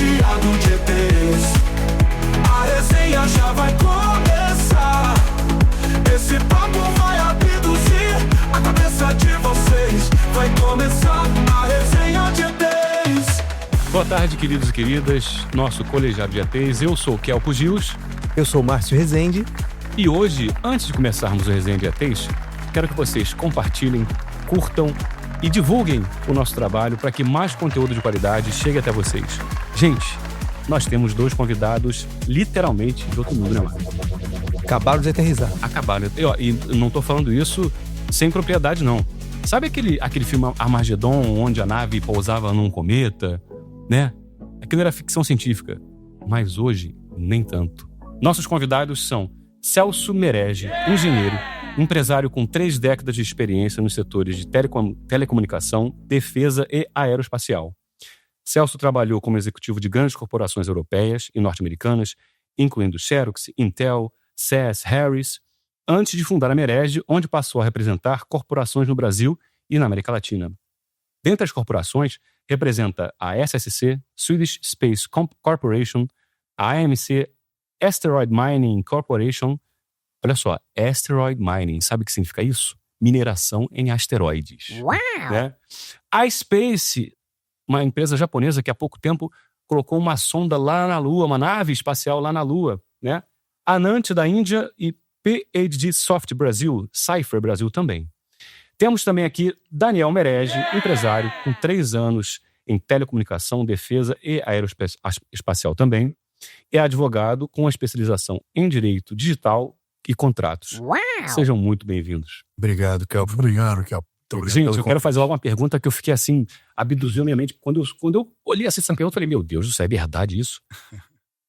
recheado de ETs. A resenha já vai começar. Esse papo vai abduzir a cabeça de vocês. Vai começar a resenha de ETs. Boa tarde, queridos e queridas, nosso colegiado de ETs. Eu sou o Kelpo Gios. Eu sou o Márcio Rezende. E hoje, antes de começarmos o Resenha de ETs, quero que vocês compartilhem, curtam e divulguem o nosso trabalho para que mais conteúdo de qualidade chegue até vocês. Gente, nós temos 2 convidados literalmente de outro mundo, né, Marcos? Acabaram de aterrissar. Acabaram. E não tô falando isso sem propriedade, não. Sabe aquele filme Armagedon, onde a nave pousava num cometa, né? Aquilo era ficção científica. Mas hoje, nem tanto. Nossos convidados são Celso Merege, engenheiro, empresário com 3 décadas de experiência nos setores de telecomunicação, defesa e aeroespacial. Celso trabalhou como executivo de grandes corporações europeias e norte-americanas, incluindo Xerox, Intel, SES, Harris, antes de fundar a Merege, onde passou a representar corporações no Brasil e na América Latina. Dentre as corporações, representa a SSC, Swedish Space Corporation, a AMC Asteroid Mining Corporation. Olha só, Asteroid Mining, sabe o que significa isso? Mineração em asteroides. Uau! Né? A Space, uma empresa japonesa que há pouco tempo colocou uma sonda lá na Lua, uma nave espacial lá na Lua. Né? A Nant da Índia e PhD Soft Brasil, Cypher Brasil também. Temos também aqui Daniel Merege, empresário com 3 anos em telecomunicação, defesa e aeroespacial também. É advogado com especialização em direito digital e contratos. Uau! Sejam muito bem-vindos. Obrigado, Kelpo. Obrigado, Kelpo. Gente, eu quero fazer logo uma pergunta que eu fiquei assim, abduziu minha mente. Quando eu olhei assim essa pergunta, eu falei, meu Deus do céu, é verdade isso?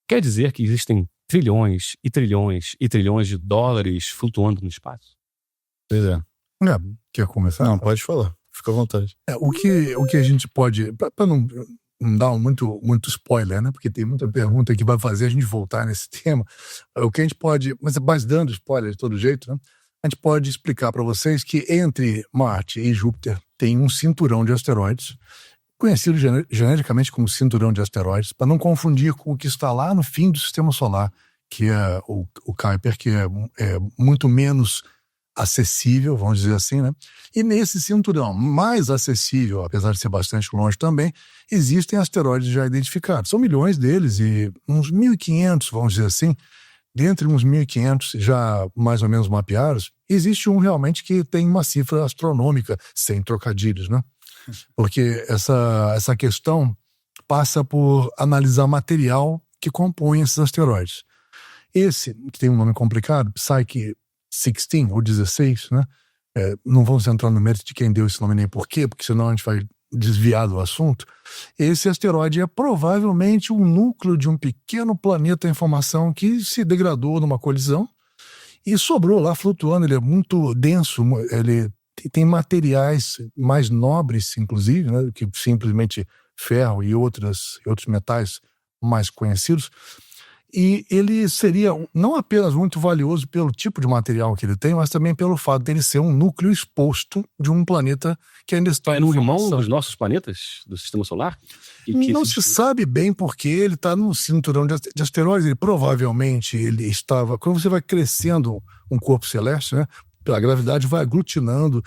Quer dizer que existem trilhões e trilhões e trilhões de dólares flutuando no espaço? Pois é. Quer começar? Não, pode falar. Fica à vontade. O que a gente pode... Para não dar muito spoiler, né? Porque tem muita pergunta que vai fazer a gente voltar nesse tema. O que a gente pode... Mas dando spoiler de todo jeito, né? A gente pode explicar para vocês que entre Marte e Júpiter tem um cinturão de asteroides, conhecido genericamente como cinturão de asteroides, para não confundir com o que está lá no fim do Sistema Solar, que é o Kuiper, que é muito menos acessível, vamos dizer assim, né? E nesse cinturão mais acessível, apesar de ser bastante longe também, existem asteroides já identificados. São milhões deles e uns 1.500, vamos dizer assim, dentre uns 1.500 já mais ou menos mapeados, existe um realmente que tem uma cifra astronômica, sem trocadilhos, né? Porque essa questão passa por analisar material que compõe esses asteroides. Esse, que tem um nome complicado, Psyche 16 ou 16, né? Não vamos entrar no mérito de quem deu esse nome nem por quê, porque senão a gente vai desviar do assunto. Esse asteroide é provavelmente um núcleo de um pequeno planeta em formação que se degradou numa colisão e sobrou lá flutuando. Ele é muito denso, ele tem materiais mais nobres, inclusive, né, que simplesmente ferro e outros metais mais conhecidos. E ele seria não apenas muito valioso pelo tipo de material que ele tem, mas também pelo fato dele ser um núcleo exposto de um planeta que ainda está... É no irmão dos nossos planetas do Sistema Solar? Não se sabe bem porque ele está no cinturão de asteroides. Ele provavelmente estava... Quando você vai crescendo um corpo celeste, né, a gravidade vai aglutinando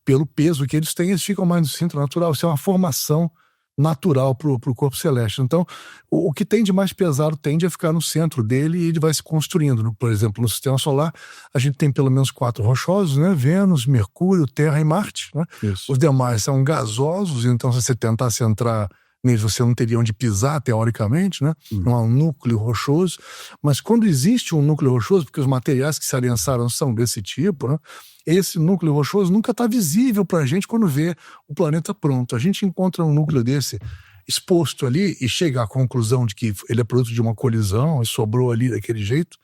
pelo peso que eles têm, eles ficam mais no centro natural. Isso é uma formação natural para o corpo celeste. Então, o que tem de mais pesado tende a ficar no centro dele e ele vai se construindo. Por exemplo, no Sistema Solar, a gente tem pelo menos 4 rochosos, né? Vênus, Mercúrio, Terra e Marte. Né? Os demais são gasosos, então se você tentasse entrar neles, você não teria onde pisar, teoricamente, né? Não há um núcleo rochoso. Mas quando existe um núcleo rochoso, porque os materiais que se aliançaram são desse tipo, né? Esse núcleo rochoso nunca está visível para a gente quando vê o planeta pronto. A gente encontra um núcleo desse exposto ali e chega à conclusão de que ele é produto de uma colisão e sobrou ali daquele jeito.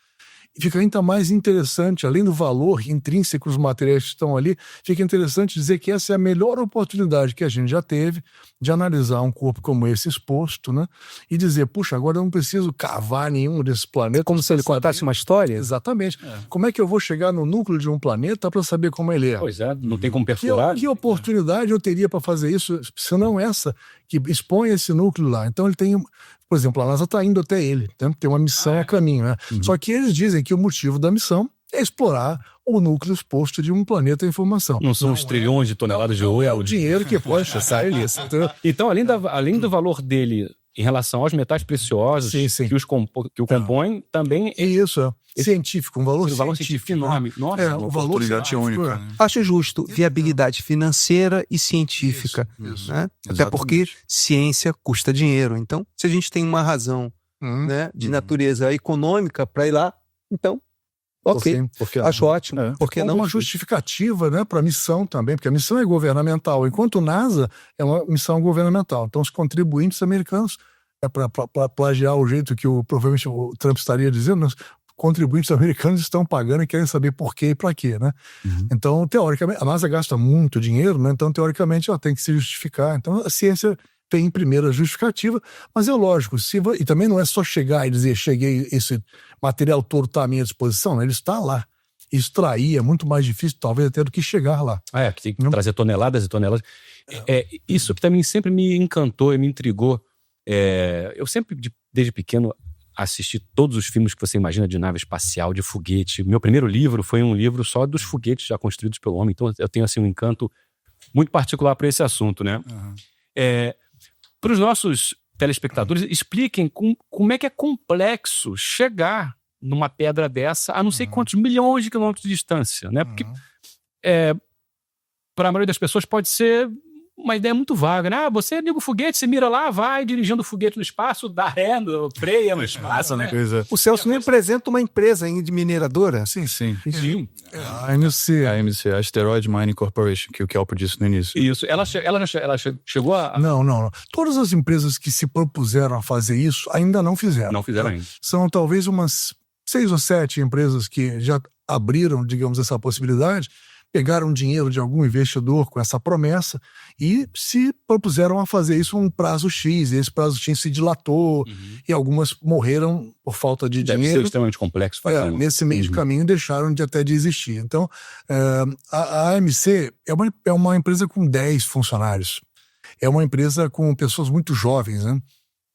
E fica ainda mais interessante, além do valor intrínseco dos materiais que estão ali, fica interessante dizer que essa é a melhor oportunidade que a gente já teve de analisar um corpo como esse exposto, né? E dizer, puxa, agora eu não preciso cavar nenhum desses planetas. Como se ele contasse uma história? Exatamente. Como é que eu vou chegar no núcleo de um planeta para saber como ele é? Pois é, não tem como perfurar. Que oportunidade eu teria para fazer isso, se não essa, que expõe esse núcleo lá? Então ele tem, por exemplo, a NASA está indo até ele, né? Tem uma missão a caminho, né? Só que eles dizem que o motivo da missão é explorar o núcleo exposto de um planeta em formação. Não são os trilhões de toneladas de ouro. É o dinheiro que pode sair nisso. Então, além do valor dele em relação aos metais preciosos Sim. que o compõem, também é isso, científico, um valor científico enorme. Nossa, o valor oportunidade única. Né? Acho justo. Viabilidade financeira e científica. Isso. Né? Até porque ciência custa dinheiro. Então, se a gente tem uma razão né, de natureza econômica para ir lá, então, ok. Acho ótimo. Porque não uma justificativa, né, para a missão também, porque a missão é governamental, enquanto o NASA é uma missão governamental. Então, os contribuintes americanos, para plagiar o jeito que provavelmente o Trump estaria dizendo, os contribuintes americanos estão pagando e querem saber por quê e para quê, né? Então, teoricamente, a NASA gasta muito dinheiro, né? Então, teoricamente, ela tem que se justificar. Então, a ciência tem primeira justificativa, mas é lógico, e também não é só chegar e dizer, cheguei, esse material todo está à minha disposição, né? Ele está lá. Extrair é muito mais difícil, talvez até do que chegar lá. Que tem que trazer toneladas e toneladas. Isso que também sempre me encantou e me intrigou. Eu sempre, desde pequeno, assisti todos os filmes que você imagina de nave espacial, de foguete. Meu primeiro livro foi um livro só dos foguetes já construídos pelo homem, então eu tenho assim, um encanto muito particular para esse assunto, né? Para os nossos telespectadores, expliquem como é que é complexo chegar numa pedra dessa a não sei quantos milhões de quilômetros de distância, né? Porque para a maioria das pessoas pode ser uma ideia muito vaga, né? Você liga o foguete, você mira lá, vai dirigindo o foguete no espaço, dá ré, freia no espaço, né? O Celso nem apresenta uma empresa de mineradora. Sim. A AMC. A Asteroid Mining Corporation, que o Kelpo disse no início. Isso. Ela chegou a... Não. Todas as empresas que se propuseram a fazer isso ainda não fizeram. Não fizeram ainda. São talvez umas 6 ou 7 empresas que já abriram, digamos, essa possibilidade, pegaram dinheiro de algum investidor com essa promessa e se propuseram a fazer isso um prazo X. E esse prazo X se dilatou e algumas morreram por falta de dinheiro. Deve ser extremamente complexo. Nesse meio de caminho deixaram até de existir. Então, a AMC é uma empresa com 10 funcionários. É uma empresa com pessoas muito jovens, né?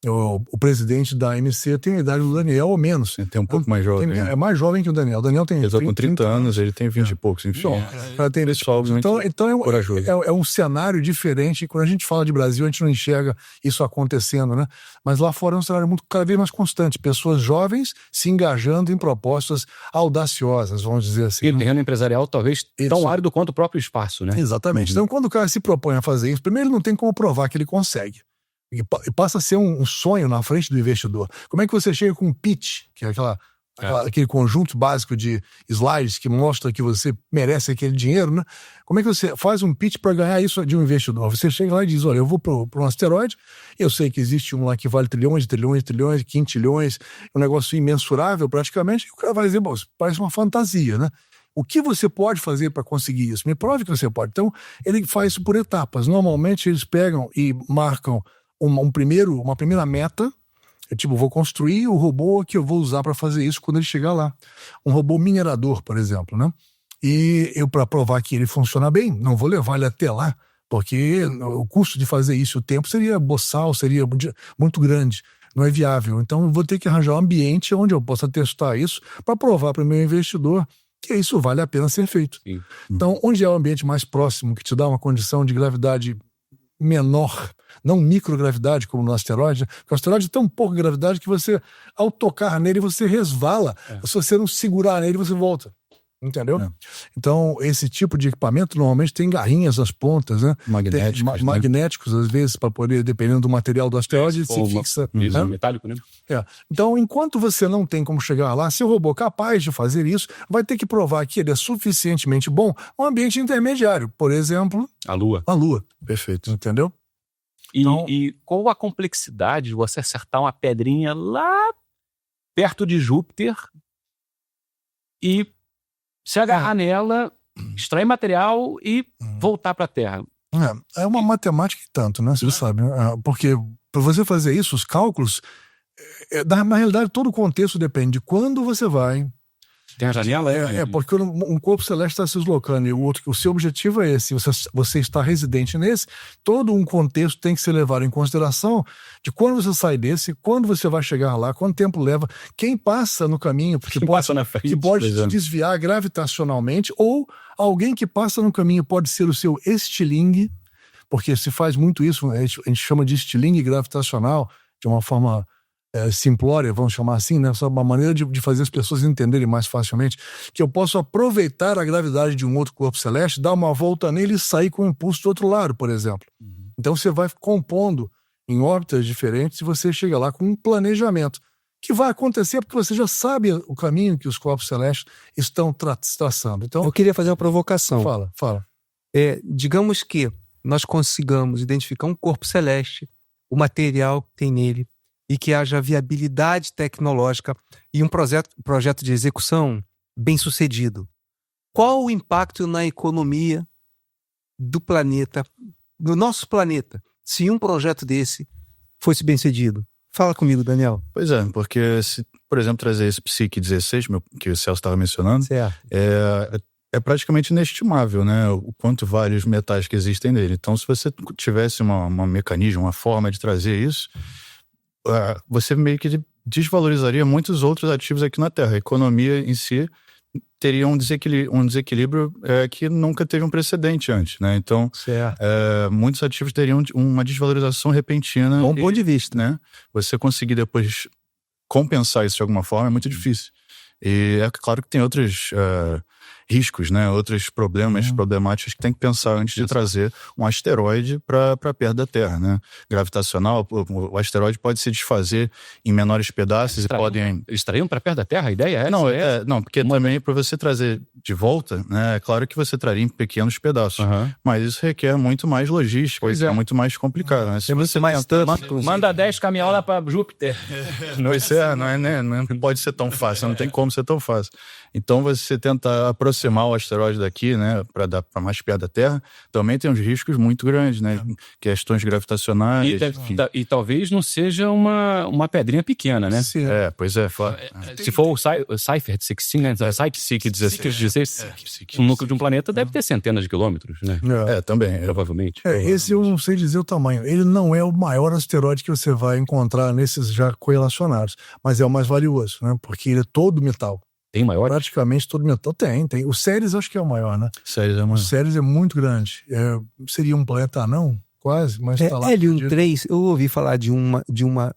O presidente da AMC tem a idade do Daniel, ou menos. Tem um pouco mais jovem. É mais jovem que o Daniel. O Daniel tem... Ele está com 30 anos, ele tem 20 e poucos, enfim. Então é um cenário diferente. Quando a gente fala de Brasil, a gente não enxerga isso acontecendo, né? Mas lá fora é um cenário cada vez mais constante. Pessoas jovens se engajando em propostas audaciosas, vamos dizer assim. E o terreno empresarial talvez tão árido quanto o próprio espaço, né? Exatamente. Então, quando o cara se propõe a fazer isso, primeiro ele não tem como provar que ele consegue. E passa a ser um sonho na frente do investidor. Como é que você chega com um pitch, que é aquele conjunto básico de slides que mostra que você merece aquele dinheiro, né? Como é que você faz um pitch para ganhar isso de um investidor? Você chega lá e diz, olha, eu vou para um asteroide, eu sei que existe um lá que vale trilhões, quintilhões, um negócio imensurável praticamente, e o cara vai dizer, bom, isso parece uma fantasia, né? O que você pode fazer para conseguir isso? Me prove que você pode. Então, ele faz isso por etapas. Normalmente, eles pegam e marcam uma primeira meta. Vou construir o robô que eu vou usar para fazer isso quando ele chegar lá. Um robô minerador, por exemplo, né? E eu, para provar que ele funciona bem, não vou levar ele até lá, porque o custo de fazer isso, o tempo seria boçal, seria muito grande. Não é viável. Então, eu vou ter que arranjar um ambiente onde eu possa testar isso para provar para o meu investidor que isso vale a pena ser feito. Sim. Então, onde é o ambiente mais próximo, que te dá uma condição de gravidade menor, não microgravidade como no asteroide, porque o asteroide tem tão pouca gravidade que você, ao tocar nele, você resvala. Se você não segurar nele, você volta. Entendeu? Então, esse tipo de equipamento normalmente tem garrinhas nas pontas, né? Magnéticos, às vezes, para poder, dependendo do material do asteroide, se fixa. Isso, metálico, né? Então, enquanto você não tem como chegar lá, se o robô capaz de fazer isso, vai ter que provar que ele é suficientemente bom um ambiente intermediário. Por exemplo, a Lua. Perfeito. Entendeu? E qual a complexidade de você acertar uma pedrinha lá perto de Júpiter e se agarrar nela, extrair material e voltar para a Terra. É uma matemática e tanto, né? Você sabe. Porque para você fazer isso, os cálculos, na realidade, todo o contexto depende de quando você vai. Tem a janela? Porque um corpo celeste está se deslocando e o seu objetivo é esse. Você está residente nesse, todo um contexto tem que ser levado em consideração de quando você sai desse, quando você vai chegar lá, quanto tempo leva, quem passa no caminho, porque que pode te desviar gravitacionalmente, ou alguém que passa no caminho pode ser o seu estilingue, porque se faz muito isso, a gente chama de estilingue gravitacional, de uma forma simplória, vamos chamar assim, né? Só uma maneira de fazer as pessoas entenderem mais facilmente, que eu posso aproveitar a gravidade de um outro corpo celeste, dar uma volta nele e sair com o impulso do outro lado, por exemplo. Então você vai compondo em órbitas diferentes e você chega lá com um planejamento que vai acontecer porque você já sabe o caminho que os corpos celestes estão traçando. Então, eu queria fazer uma provocação. Fala. Digamos que nós consigamos identificar um corpo celeste, o material que tem nele, e que haja viabilidade tecnológica e um projeto de execução bem sucedido. Qual o impacto na economia do planeta, do nosso planeta, se um projeto desse fosse bem sucedido? Fala comigo, Daniel. Pois é, porque se, por exemplo, trazer esse Psique 16, que o Celso estava mencionando, é praticamente inestimável, né? O quanto vale os metais que existem nele. Então, se você tivesse um mecanismo, uma forma de trazer isso, você meio que desvalorizaria muitos outros ativos aqui na Terra. A economia em si teria um desequilíbrio que nunca teve um precedente antes, né? Então, muitos ativos teriam uma desvalorização repentina. Bom ponto de vista, né? Você conseguir depois compensar isso de alguma forma é muito difícil. E é claro que tem outros riscos, né? Outros problemáticas que tem que pensar antes de trazer um asteroide para perto da Terra, né? Gravitacional, o asteroide pode se desfazer em menores pedaços e podem... Eles trariam para perto da Terra? A ideia é essa? Não, porque também para você trazer de volta, né? É claro que você traria em pequenos pedaços, mas isso requer muito mais logística, é muito mais complicado, né? Se você manda 10 caminhão lá para Júpiter. Não pode ser tão fácil, não tem como ser tão fácil. Então você tenta aproximar o asteroide daqui, né, para mais perto da Terra, também tem uns riscos muito grandes, né? Questões gravitacionais. E talvez não seja uma pedrinha pequena, né? Sim. Pois é. Se for o Cypher 16, né? Psique 16, o núcleo de um planeta deve ter centenas de quilômetros, né? Também. Provavelmente. Esse eu não sei dizer o tamanho. Ele não é o maior asteroide que você vai encontrar nesses já correlacionados, mas é o mais valioso, né? Porque ele é todo metal. Tem maior? Praticamente todo metal. Tem. O Ceres acho que é o maior, né? O Ceres é muito grande. Seria um planeta anão, quase, mas tá lá. Hélio 3, eu ouvi falar de uma...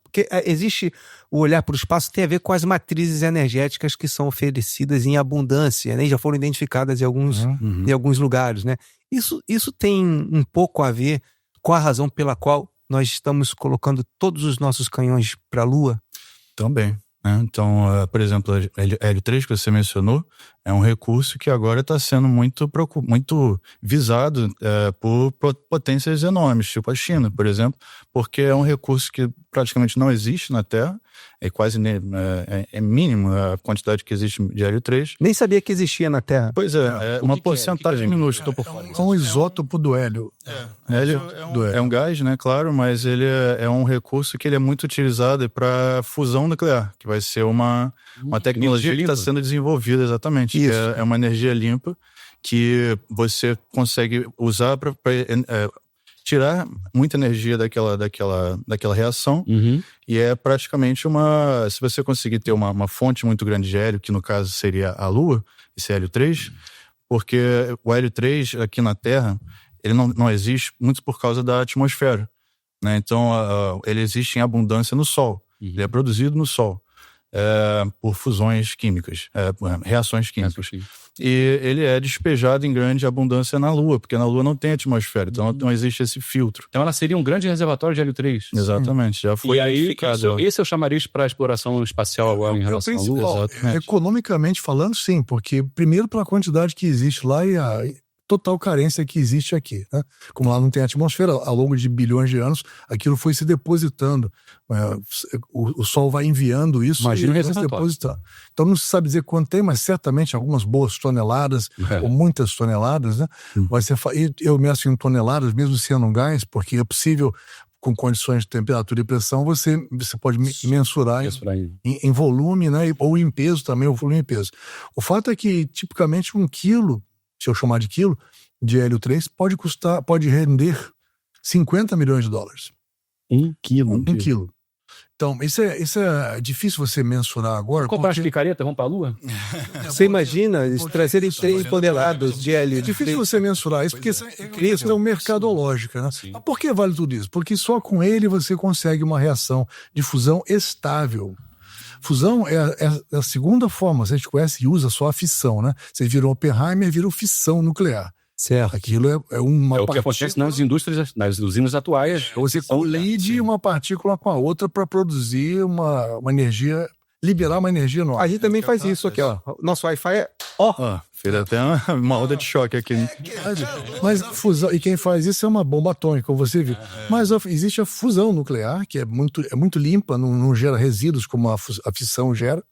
Porque existe o olhar para o espaço, tem a ver com as matrizes energéticas que são oferecidas em abundância, né? E já foram identificadas em alguns lugares, né? Isso tem um pouco a ver com a razão pela qual nós estamos colocando todos os nossos canhões para a Lua? Também. Então, por exemplo, Hélio 3 que você mencionou é um recurso que agora está sendo muito visado por potências enormes, tipo a China, por exemplo, porque é um recurso que praticamente não existe na Terra, é quase mínimo a quantidade que existe de Hélio 3. Nem sabia que existia na Terra. Pois é uma porcentagem minúscula. É um isótopo do hélio. Hélio é um gás, né, claro, mas ele é um recurso que ele é muito utilizado para fusão nuclear, que vai ser uma tecnologia que está sendo desenvolvida exatamente. Que é uma energia limpa que você consegue usar para tirar muita energia daquela reação, e é praticamente se você conseguir ter uma fonte muito grande de hélio, que no caso seria a Lua, esse hélio 3, porque o hélio 3 aqui na Terra, ele não existe muito por causa da atmosfera, né? Então ele existe em abundância no Sol, ele é produzido no Sol. Por fusões químicas, reações químicas. E ele é despejado em grande abundância na Lua, porque na Lua não tem atmosfera, então não existe esse filtro. Então ela seria um grande reservatório de hélio 3. Exatamente, já foi identificado. Esse é o chamariz para a exploração espacial agora em relação à Lua? Economicamente falando, sim, porque primeiro pela quantidade que existe lá e total carência que existe aqui, né? Como lá não tem atmosfera, ao longo de bilhões de anos, aquilo foi se depositando. O Sol vai enviando isso e vai se depositando. Então não se sabe dizer quanto tem, mas certamente algumas boas toneladas, ou muitas toneladas, né? Eu meço em toneladas, mesmo sendo um gás, porque é possível, com condições de temperatura e pressão, você pode mensurar em volume, né? Ou em peso também, o volume e peso. O fato é que, tipicamente, 1 quilo, se eu chamar de quilo, de hélio 3, pode render $50 milhões. 1 quilo? 1 quilo. Então, isso é difícil você mensurar agora. Comprar as picaretas, vamos para a Lua? Você imagina eles trazerem 3 toneladas de hélio? É difícil você mensurar isso, porque isso é mercadológica, né? Mas por que vale tudo isso? Porque só com ele você consegue uma reação de fusão estável. Fusão é a segunda forma. Você conhece e usa só a fissão, né? Você vira um Oppenheimer, vira fissão nuclear. Certo. Aquilo é uma o que acontece nas indústrias, nas usinas atuais. Você colide uma partícula com a outra para produzir uma energia, liberar uma energia nova. A gente também faz isso aqui, ó. Nosso Wi-Fi é... Fez até uma onda de choque aqui. Mas fusão, e quem faz isso é uma bomba atômica, como você viu. Mas existe a fusão nuclear, que é muito limpa, não gera resíduos como a fissão gera.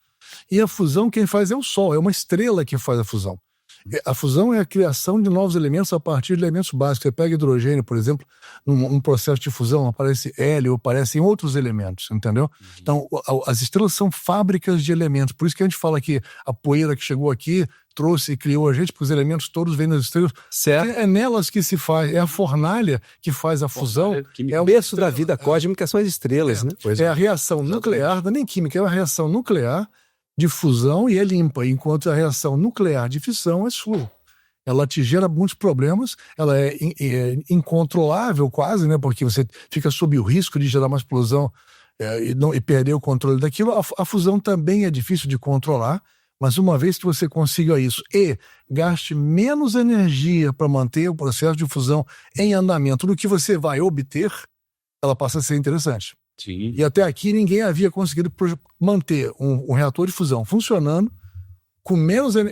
E a fusão, quem faz é o Sol, é uma estrela que faz a fusão. A fusão é a criação de novos elementos a partir de elementos básicos. Você pega hidrogênio, por exemplo, num processo de fusão, aparece hélio, aparecem outros elementos, entendeu? Então, as estrelas são fábricas de elementos. Por isso que a gente fala que a poeira que chegou aqui trouxe e criou a gente, porque os elementos todos vêm das estrelas. Certo. É nelas que se faz, é a fornalha que faz a fusão. É o berço da vida cósmica, são as estrelas, né? É a reação nuclear, não é nem química, é uma reação nuclear de fusão e é limpa, enquanto a reação nuclear de fissão é sua. Ela te gera muitos problemas, ela é incontrolável quase, né? Porque você fica sob o risco de gerar uma explosão e perder o controle daquilo. A fusão também é difícil de controlar, mas uma vez que você consiga isso e gaste menos energia para manter o processo de fusão em andamento do que você vai obter, ela passa a ser interessante. Sim. E até aqui ninguém havia conseguido manter um reator de fusão funcionando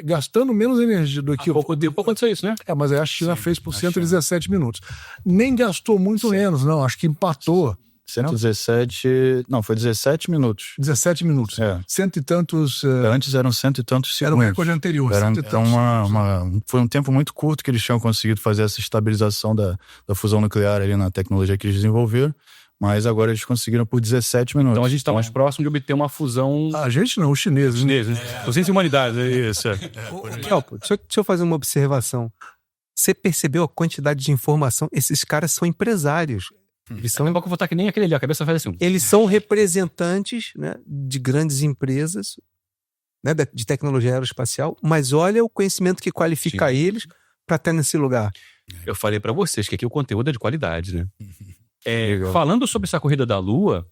gastando menos energia do que... Há pouco tempo aconteceu isso, né? Mas aí a China fez por 117 minutos. Nem gastou muito menos, não. Acho que empatou. 117... Não, foi 17 minutos. 17 minutos. Cento e tantos... Antes eram cento e tantos segundos. Era um recorde anterior. Então, foi um tempo muito curto que eles tinham conseguido fazer essa estabilização da fusão nuclear ali na tecnologia que eles desenvolveram. Mas agora eles conseguiram por 17 minutos. Então a gente está mais próximo de obter uma fusão... A gente não, os chineses. Os chineses, né? Ciência e humanidades, é isso. Kelpo, deixa eu fazer uma observação. Você percebeu a quantidade de informação? Esses caras são empresários. Eles são... que eu vou que nem aquele ali, a cabeça faz assim. Eles são representantes, né, de grandes empresas, né, de tecnologia aeroespacial, mas olha o conhecimento que qualifica eles para estar nesse lugar. Eu falei para vocês que aqui o conteúdo é de qualidade, né? Falando sobre essa corrida da Lua,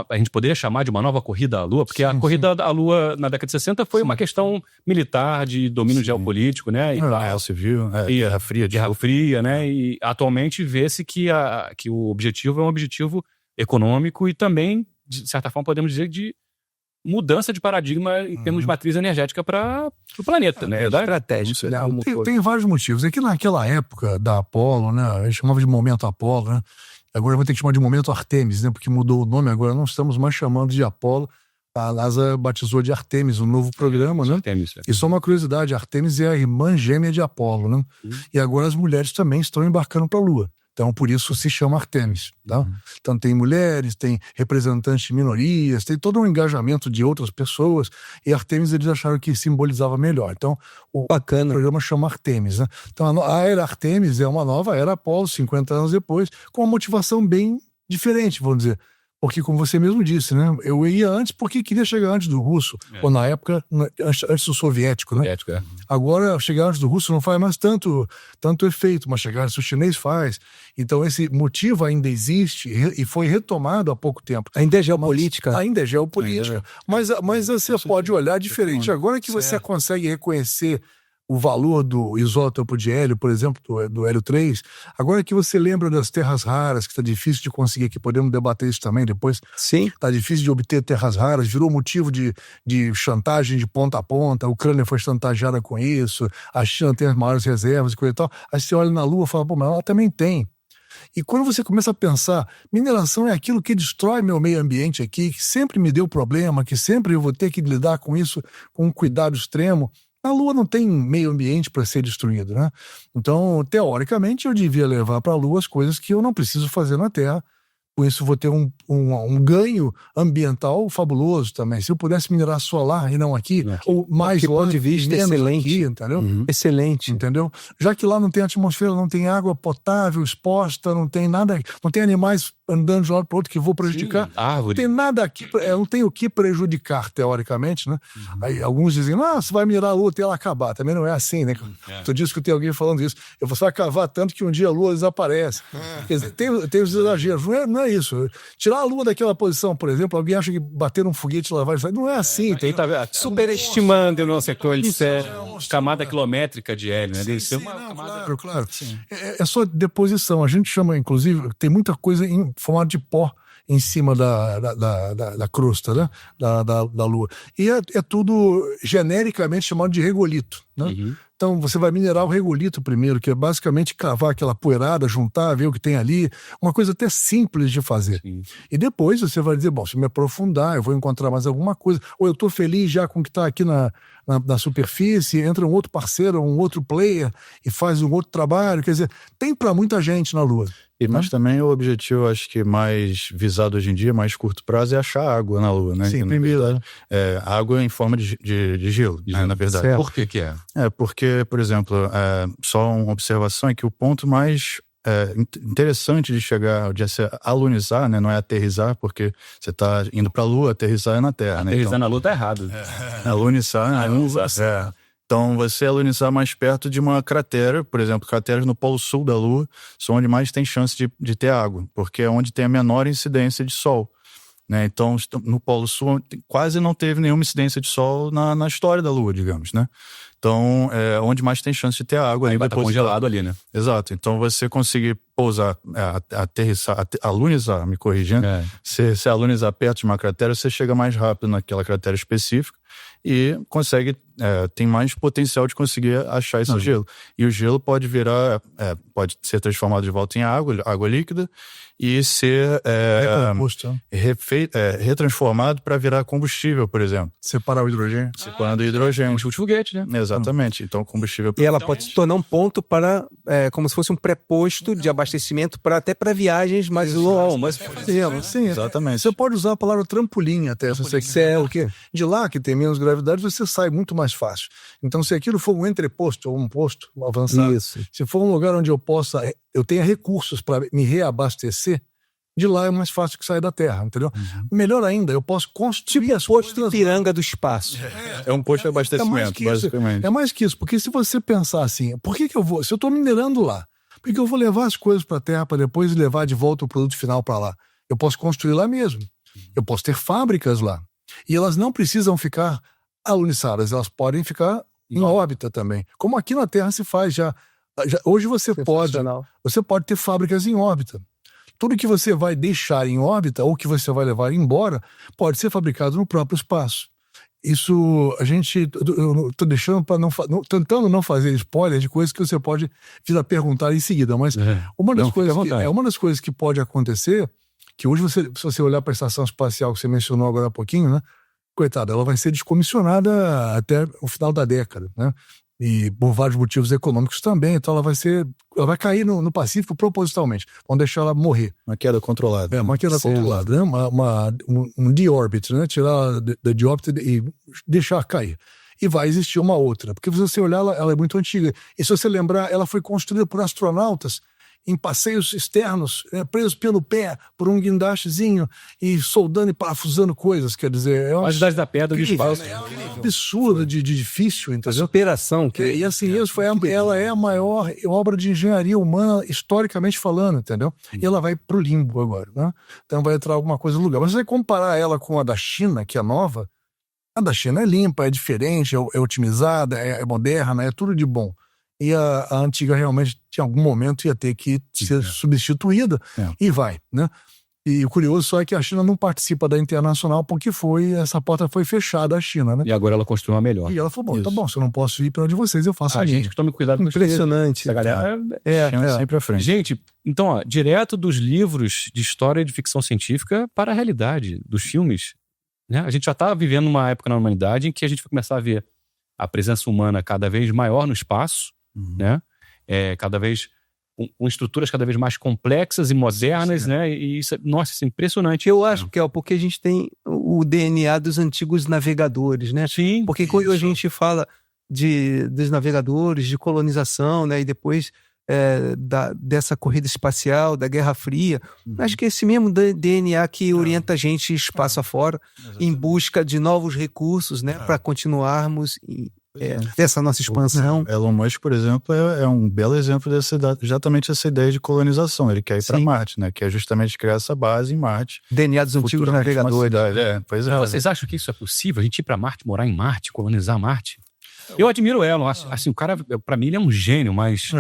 a gente poderia chamar de uma nova corrida à Lua, porque a corrida à Lua na década de 60 foi uma questão militar, de domínio geopolítico, né? Guerra civil, Guerra Fria. Guerra Fria, né? E atualmente vê-se que o objetivo é um objetivo econômico e também, de certa forma, podemos dizer de mudança de paradigma em termos de matriz energética para o planeta, né? Estratégico. Tem vários motivos. É que naquela época da Apollo, né? A gente chamava de momento Apollo, né? Agora vou ter que chamar de momento Artemis, né? Porque mudou o nome, agora não estamos mais chamando de Apollo. A NASA batizou de Artemis, um novo programa, né? Artemis, E só uma curiosidade, Artemis é a irmã gêmea de Apollo, né? E agora as mulheres também estão embarcando para a Lua. Então, por isso se chama Artemis. Tá? Então, tem mulheres, tem representantes de minorias, tem todo um engajamento de outras pessoas. E Artemis eles acharam que simbolizava melhor. Então, o programa chama Artemis. Né? Então, a era Artemis é uma nova era Apollo, 50 anos depois, com uma motivação bem diferente, vamos dizer. Porque, como você mesmo disse, né? Eu ia antes porque queria chegar antes do russo. Ou na época, antes do soviético, né? Agora, chegar antes do russo não faz mais tanto efeito, mas chegar antes do chinês faz. Então, esse motivo ainda existe e foi retomado há pouco tempo. Ainda é geopolítica? Ainda é geopolítica. Mas você pode olhar diferente. Agora que você consegue reconhecer o valor do isótopo de hélio, por exemplo, do hélio 3. Agora que você lembra das terras raras, que está difícil de conseguir, que podemos debater isso também depois. Sim. Está difícil de obter terras raras, virou motivo de chantagem de ponta a ponta, a Ucrânia foi chantageada com isso, a China tem as maiores reservas e coisa e tal. Aí você olha na Lua e fala, pô, mas ela também tem. E quando você começa a pensar, mineração é aquilo que destrói meu meio ambiente aqui, que sempre me deu problema, que sempre eu vou ter que lidar com isso com um cuidado extremo. A Lua não tem meio ambiente para ser destruído, né? Então, teoricamente, eu devia levar para a Lua as coisas que eu não preciso fazer na Terra. Com isso, vou ter um ganho ambiental fabuloso também. Se eu pudesse minerar solar e não aqui, ou mais do ponto de vista excelente, aqui, entendeu? Excelente. Entendeu? Já que lá não tem atmosfera, não tem água potável exposta, não tem nada, não tem animais andando de um lado para o outro que vou prejudicar. Sim, árvore. Não tem nada aqui, não tem o que prejudicar, teoricamente, né? Aí alguns dizem, você vai minerar a Lua até ela acabar. Também não é assim, né? Tu disse que tem alguém falando isso. Você vai cavar tanto que um dia a Lua desaparece. Quer dizer, tem os exageros. Não é isso. Tirar a Lua daquela posição, por exemplo, alguém acha que bater um foguete lá vai... Não é assim. Superestimando a nossa camada quilométrica de hélio, né? Deve ser uma camada... Claro. É só deposição. A gente chama, inclusive, tem muita coisa em formato de pó em cima da crosta, né? da Lua. E é tudo genericamente chamado de regolito, né? Então você vai minerar o regolito primeiro, que é basicamente cavar aquela poeirada, juntar, ver o que tem ali, uma coisa até simples de fazer. Sim. E depois você vai dizer, bom, se eu me aprofundar, eu vou encontrar mais alguma coisa, ou eu estou feliz já com o que está aqui na superfície, entra um outro parceiro, um outro player e faz um outro trabalho. Quer dizer, tem para muita gente na Lua. Mas também o objetivo, acho que mais visado hoje em dia, mais curto prazo, é achar água na Lua, né? Sim, primeiro. Água em forma de gelo, né, na verdade. Certo. Por que é? Porque, por exemplo, só uma observação é que o ponto mais interessante de chegar, de se alunizar, né, não é aterrissar, porque você está indo para a Lua, aterrissar é na Terra, né? Aterrissar na Lua tá errado. Alunizar, Então, você alunizar mais perto de uma cratera, por exemplo, crateras no polo sul da Lua, são onde mais tem chance de ter água, porque é onde tem a menor incidência de sol. Né? Então, no polo sul, quase não teve nenhuma incidência de sol na história da Lua, digamos, né? Então, é onde mais tem chance de ter água. Aí vai estar congelado ali, né? Exato. Então, você conseguir pousar, aterrissar, alunizar, me corrigindo, se alunizar perto de uma cratera, você chega mais rápido naquela cratera específica e consegue, tem mais potencial de conseguir achar esse gelo. E o gelo pode pode ser transformado de volta em água líquida e ser retransformado para virar combustível, por exemplo. Separar o hidrogênio. Separando o hidrogênio. Combustível de foguete, né? Exatamente. Então, combustível... E ela pode se tornar um ponto para, como se fosse um pré-posto de abastecimento até para viagens mais longas. Sim, exatamente. Você pode usar a palavra trampolim até, se você quiser. O quê? De lá, que tem menos gravidade, você sai muito mais fácil. Então, se aquilo for um entreposto ou um posto avançado, se for um lugar onde eu tenha recursos para me reabastecer, de lá é mais fácil que sair da Terra, entendeu? Melhor ainda, eu posso construir as coisas... Tipo piranga do espaço. É um posto de abastecimento, basicamente. É mais que isso, porque se você pensar assim, por que eu vou... Se eu estou minerando lá, por que eu vou levar as coisas para a Terra para depois levar de volta o produto final para lá? Eu posso construir lá mesmo. Eu posso ter fábricas lá. E elas não precisam ficar aluniçadas, elas podem ficar em órbita também. Como aqui na Terra se faz já. Hoje você pode ter fábricas em órbita. Tudo que você vai deixar em órbita ou que você vai levar embora pode ser fabricado no próprio espaço. Isso eu estou deixando para tentando não fazer spoiler de coisas que você pode vir a perguntar em seguida, mas uma das coisas que pode acontecer, que hoje se você olhar para a estação espacial que você mencionou agora há pouquinho, né? Coitada, ela vai ser descomissionada até o final da década, né? E por vários motivos econômicos também, então ela vai cair no Pacífico propositalmente, vão deixar ela morrer. Uma queda controlada. Uma queda controlada, né? Um de-orbit, né? Tirar de órbita e deixar cair. E vai existir uma outra, porque se você olhar, ela é muito antiga. E se você lembrar, ela foi construída por astronautas em passeios externos, presos pelo pé por um guindastezinho e soldando e parafusando coisas, quer dizer... A idade da pedra do espaço. É absurda de difícil, entendeu? Superação. E assim, ela é a maior obra de engenharia humana, historicamente falando, entendeu? E ela vai pro limbo agora, né? Então vai entrar alguma coisa no lugar. Mas se você comparar ela com a da China, que é nova, A da China é limpa, é diferente, é otimizada, é moderna, é tudo de bom. E a antiga realmente, em algum momento, ia ter que ser substituída e vai, né? E o curioso só é que a China não participa da internacional porque essa porta foi fechada à China, né? E agora ela construiu uma melhor. E ela falou, bom, tá bom, se eu não posso ir para onde vocês, eu faço a minha. Gente, tome cuidado com impressionante. Essa galera sempre à frente. Gente, então, ó, direto dos livros de história e de ficção científica para a realidade dos filmes, né? A gente já tá vivendo uma época na humanidade em que a gente vai começar a ver a presença humana cada vez maior no espaço, né? Cada vez com estruturas cada vez mais complexas e modernas, né? E isso, nossa, isso é impressionante. Eu acho que é porque a gente tem o DNA dos antigos navegadores, né? Sim. Porque quando a gente fala dos navegadores, de colonização, né? E depois dessa corrida espacial, da Guerra Fria, acho que é esse mesmo DNA que orienta a gente espaço afora, em busca de novos recursos, né? Para continuarmos dessa nossa expansão. Elon Musk, por exemplo, é um belo exemplo exatamente essa ideia de colonização. Ele quer ir para Marte, né? Que é justamente criar essa base em Marte. DNA dos antigos navegadores. Pois é. Vocês acham que isso é possível? A gente ir para Marte, morar em Marte, colonizar Marte? Eu admiro Elon. Assim, o cara, para mim, ele é um gênio, mas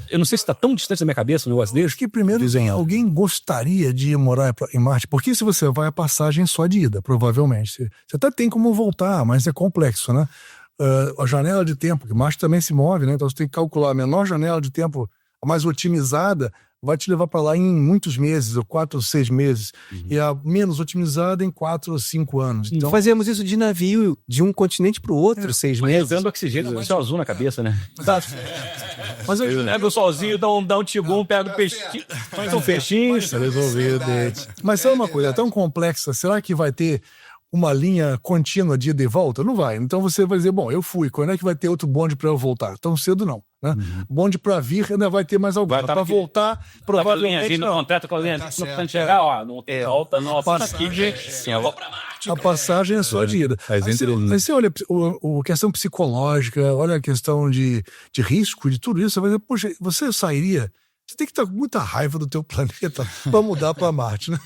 eu não sei se está tão distante da minha cabeça o negócio dele. Acho que primeiro alguém gostaria de ir morar em Marte, porque se você vai, a passagem é só de ida, provavelmente. Você até tem como voltar, mas é complexo, né? A janela de tempo, que Marte também se move, né? Então você tem que calcular a menor janela de tempo, a mais otimizada, vai te levar para lá em muitos meses, ou 4 ou 6 meses. E a menos otimizada em 4 ou 5 anos. Então, fazemos isso de navio, de um continente para o outro, 6 meses. Dando oxigênio, céu azul na cabeça, né? Mas eu pego o solzinho, dá um tibum, pega o peixinho, faz um peixinho. Resolvido. Mas sabe uma coisa, é tão complexa, será que vai ter uma linha contínua de ida e volta? Não vai. Então você vai dizer, bom, eu fui, quando é que vai ter outro bonde para eu voltar? Tão cedo não, né? Bonde para vir ainda vai ter mais algum. Para voltar, provavelmente não. Contrato com a linha, não chegar, ó, não volta, não, eu vou para Marte. A passagem é só de ida. Mas você olha a questão psicológica, olha a questão de risco, de tudo isso, você vai dizer, poxa, você sairia... Você tem que estar com muita raiva do teu planeta para mudar para Marte, né?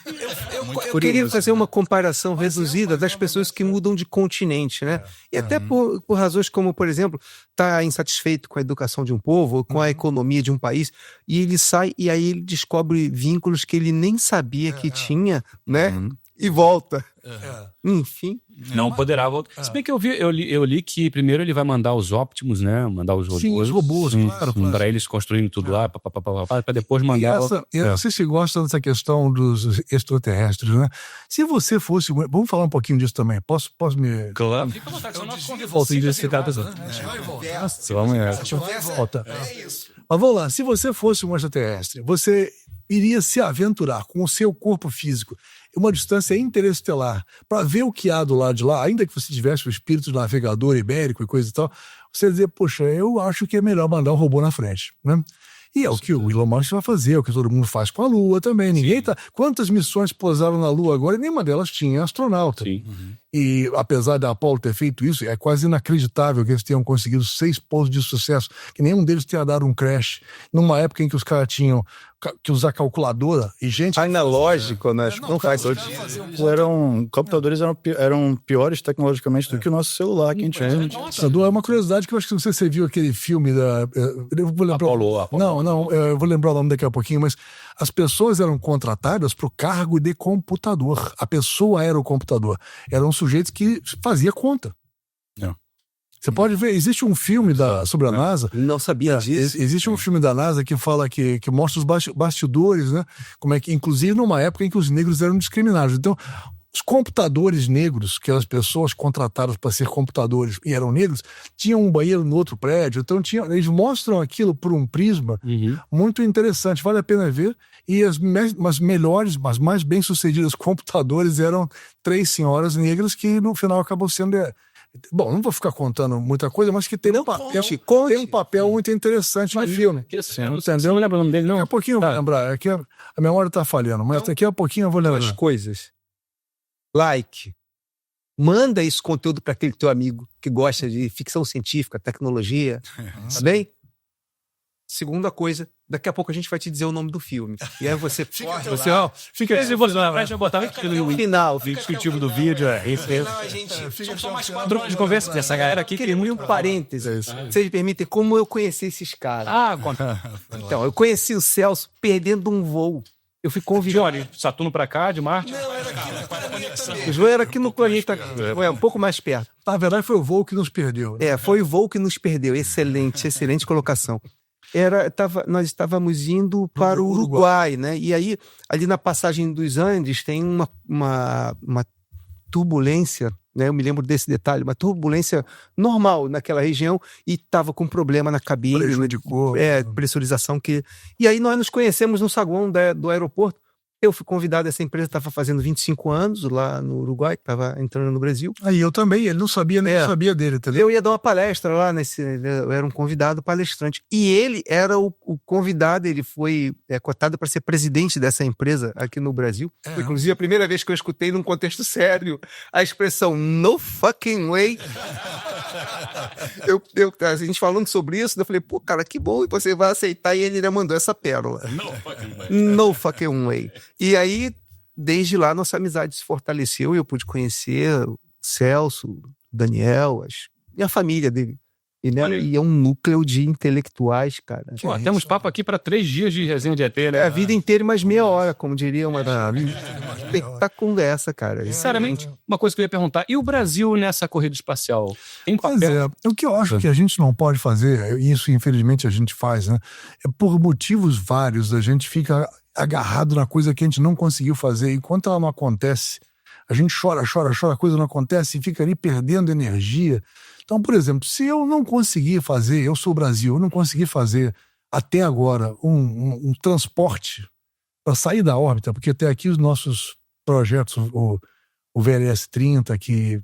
Eu queria fazer uma comparação reduzida das pessoas que mudam de continente, né? E até por razões como, por exemplo, tá insatisfeito com a educação de um povo, com a economia de um país, e ele sai e aí ele descobre vínculos que ele nem sabia que tinha, né? E volta. Enfim. Não poderá voltar. Se bem que eu li que primeiro ele vai mandar os Optimus, né? Mandar os robôs. Sim, os robôs, claro. Para eles construírem tudo lá, para depois mandar... Eu não sei se gostam dessa questão dos extraterrestres, né? Se você fosse... Vamos falar um pouquinho disso também. Posso me... Claro. Fica à vontade, só nós convidamos. Volta a diversificar a pessoa. Volta. Mas vamos lá. Se você fosse um extraterrestre, você iria se aventurar com o seu corpo físico em uma distância interestelar para ver o que há do lado de lá, ainda que você tivesse o espírito do navegador ibérico e coisa e tal, você dizer, poxa, eu acho que é melhor mandar um robô na frente, né? E é o que o Elon Musk vai fazer, é o que todo mundo faz com a Lua também. Ninguém tá... Quantas missões pousaram na Lua agora e nenhuma delas tinha astronauta. Sim. E apesar da Apollo ter feito isso, é quase inacreditável que eles tenham conseguido 6 pousos de sucesso, que nenhum deles tenha dado um crash, numa época em que os caras tinham que usar calculadora e gente... Analógico, né? Não faz hoje. Computadores eram piores tecnologicamente do que o nosso celular que a gente tem. É uma curiosidade que eu acho que não sei se você viu aquele filme da... Eu vou lembrar... Apollo. Não, eu vou lembrar o nome daqui a pouquinho, mas as pessoas eram contratadas para o cargo de computador. A pessoa era o computador. Eram sujeitos que fazia conta. Você pode ver, existe um filme sobre a NASA. Não sabia disso. Existe um filme da NASA que fala que mostra os bastidores, né? Como é que, inclusive numa época em que os negros eram discriminados. Então, os computadores negros, que as pessoas contratadas para ser computadores e eram negros, tinham um banheiro no outro prédio. Então, eles mostram aquilo por um prisma muito interessante. Vale a pena ver. E as melhores, mas mais bem-sucedidas computadores eram 3 senhoras negras que no final acabam sendo... Bom, não vou ficar contando muita coisa, mas que tem um papel, tem um papel muito interessante no filme. Você não lembra o nome dele, não? Daqui a pouquinho eu vou lembrar. Aqui a memória está falhando, mas daqui a pouquinho eu vou lembrar. Duas coisas. Like. Manda esse conteúdo para aquele teu amigo que gosta de ficção científica, tecnologia. Tá bem? Segunda coisa, daqui a pouco a gente vai te dizer o nome do filme. E aí você corre. Você, ó, fica aí, você vai botar no final. O descritivo do vídeo, isso mesmo. São só mais Padrão de conversa dessa galera aqui. Queria um parênteses. Vocês me permitem como eu conheci esses caras. Conta. Então, eu conheci o Celso perdendo um voo. Eu fui convidado. De Saturno pra cá, de Marte? Não, era aqui. O voo era aqui no planeta. Um pouco mais perto. Na verdade, foi o voo que nos perdeu. Né? Foi o voo que nos perdeu. Excelente colocação. Nós estávamos indo para o Uruguai, né? E aí, ali na passagem dos Andes, tem uma turbulência, né? Eu me lembro desse detalhe, uma turbulência normal naquela região e estava com problema na cabine. Pressurização. E aí nós nos conhecemos no saguão do aeroporto. Eu fui convidado, essa empresa estava fazendo 25 anos lá no Uruguai, que estava entrando no Brasil. Aí eu também, ele não sabia, nem sabia dele, entendeu? Eu ia dar uma palestra lá, eu era um convidado palestrante. E ele era o convidado, ele foi cotado para ser presidente dessa empresa aqui no Brasil. Foi, inclusive, a primeira vez que eu escutei num contexto sério a expressão no fucking way. A gente falando sobre isso, eu falei, pô, cara, que bom, e você vai aceitar, e ele mandou essa pérola. No fucking way. E aí, desde lá, nossa amizade se fortaleceu e eu pude conhecer o Celso, Daniel, e a família dele. E é um núcleo de intelectuais, cara. Pô, temos papo aqui para 3 dias de resenha de ET, né? A vida inteira e mais meia hora, como diria uma da conversa, cara. Sinceramente, uma coisa que eu ia perguntar, e o Brasil nessa corrida espacial? O que eu acho que a gente não pode fazer, e isso infelizmente a gente faz, né? É por motivos vários, a gente fica agarrado na coisa que a gente não conseguiu fazer. Enquanto ela não acontece, a gente chora, a coisa não acontece e fica ali perdendo energia. Então, por exemplo, se eu não conseguir fazer, eu sou o Brasil, eu não consegui fazer até agora um transporte para sair da órbita, porque até aqui os nossos projetos, o VLS-30, que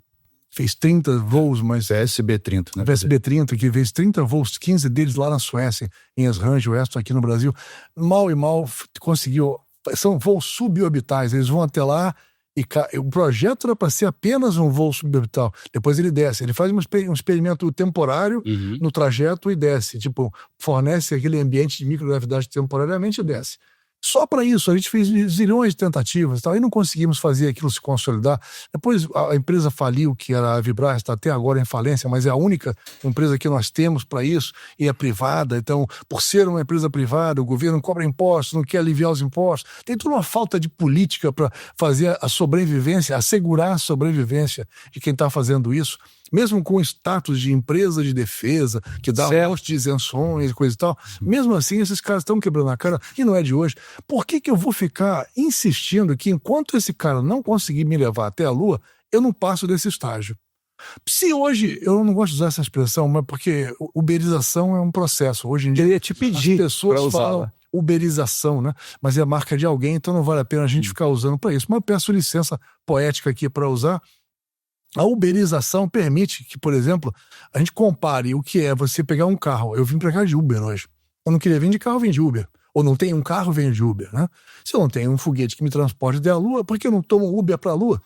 fez 30 voos, mas... VSB-30, né? VSB-30, que fez 30 voos, 15 deles lá na Suécia, em Esrange, o resto aqui no Brasil. Mal e mal conseguiu... São voos suborbitais, eles vão até lá e o projeto era para ser apenas um voo suborbital. Depois ele desce, ele faz um experimento temporário no trajeto e desce. Tipo, fornece aquele ambiente de microgravidade temporariamente e desce. Só para isso, a gente fez zilhões de tentativas e tal, e não conseguimos fazer aquilo se consolidar. Depois a empresa faliu, que era a Vibrar, está até agora em falência, mas é a única empresa que nós temos para isso, e é privada. Então, por ser uma empresa privada, o governo cobra impostos, não quer aliviar os impostos. Tem toda uma falta de política para fazer a sobrevivência, assegurar a sobrevivência de quem está fazendo isso. Mesmo com o status de empresa de defesa, que dá um monte de isenções e coisa e tal, mesmo assim esses caras estão quebrando a cara, e não é de hoje. Por que eu vou ficar insistindo que enquanto esse cara não conseguir me levar até a Lua, eu não passo desse estágio? Se hoje, eu não gosto de usar essa expressão, mas porque uberização é um processo. Hoje em dia, eu ia te pedir as pessoas falam uberização, né? Mas é a marca de alguém, então não vale a pena a gente ficar usando para isso. Mas eu peço licença poética aqui para usar. A uberização permite que, por exemplo, a gente compare o que é você pegar um carro. Eu vim para cá de Uber hoje. Eu não queria vir de carro, vim de Uber. Ou não tenho um carro, venho de Uber, né? Se eu não tenho um foguete que me transporte até a Lua, por que eu não tomo Uber para a Lua?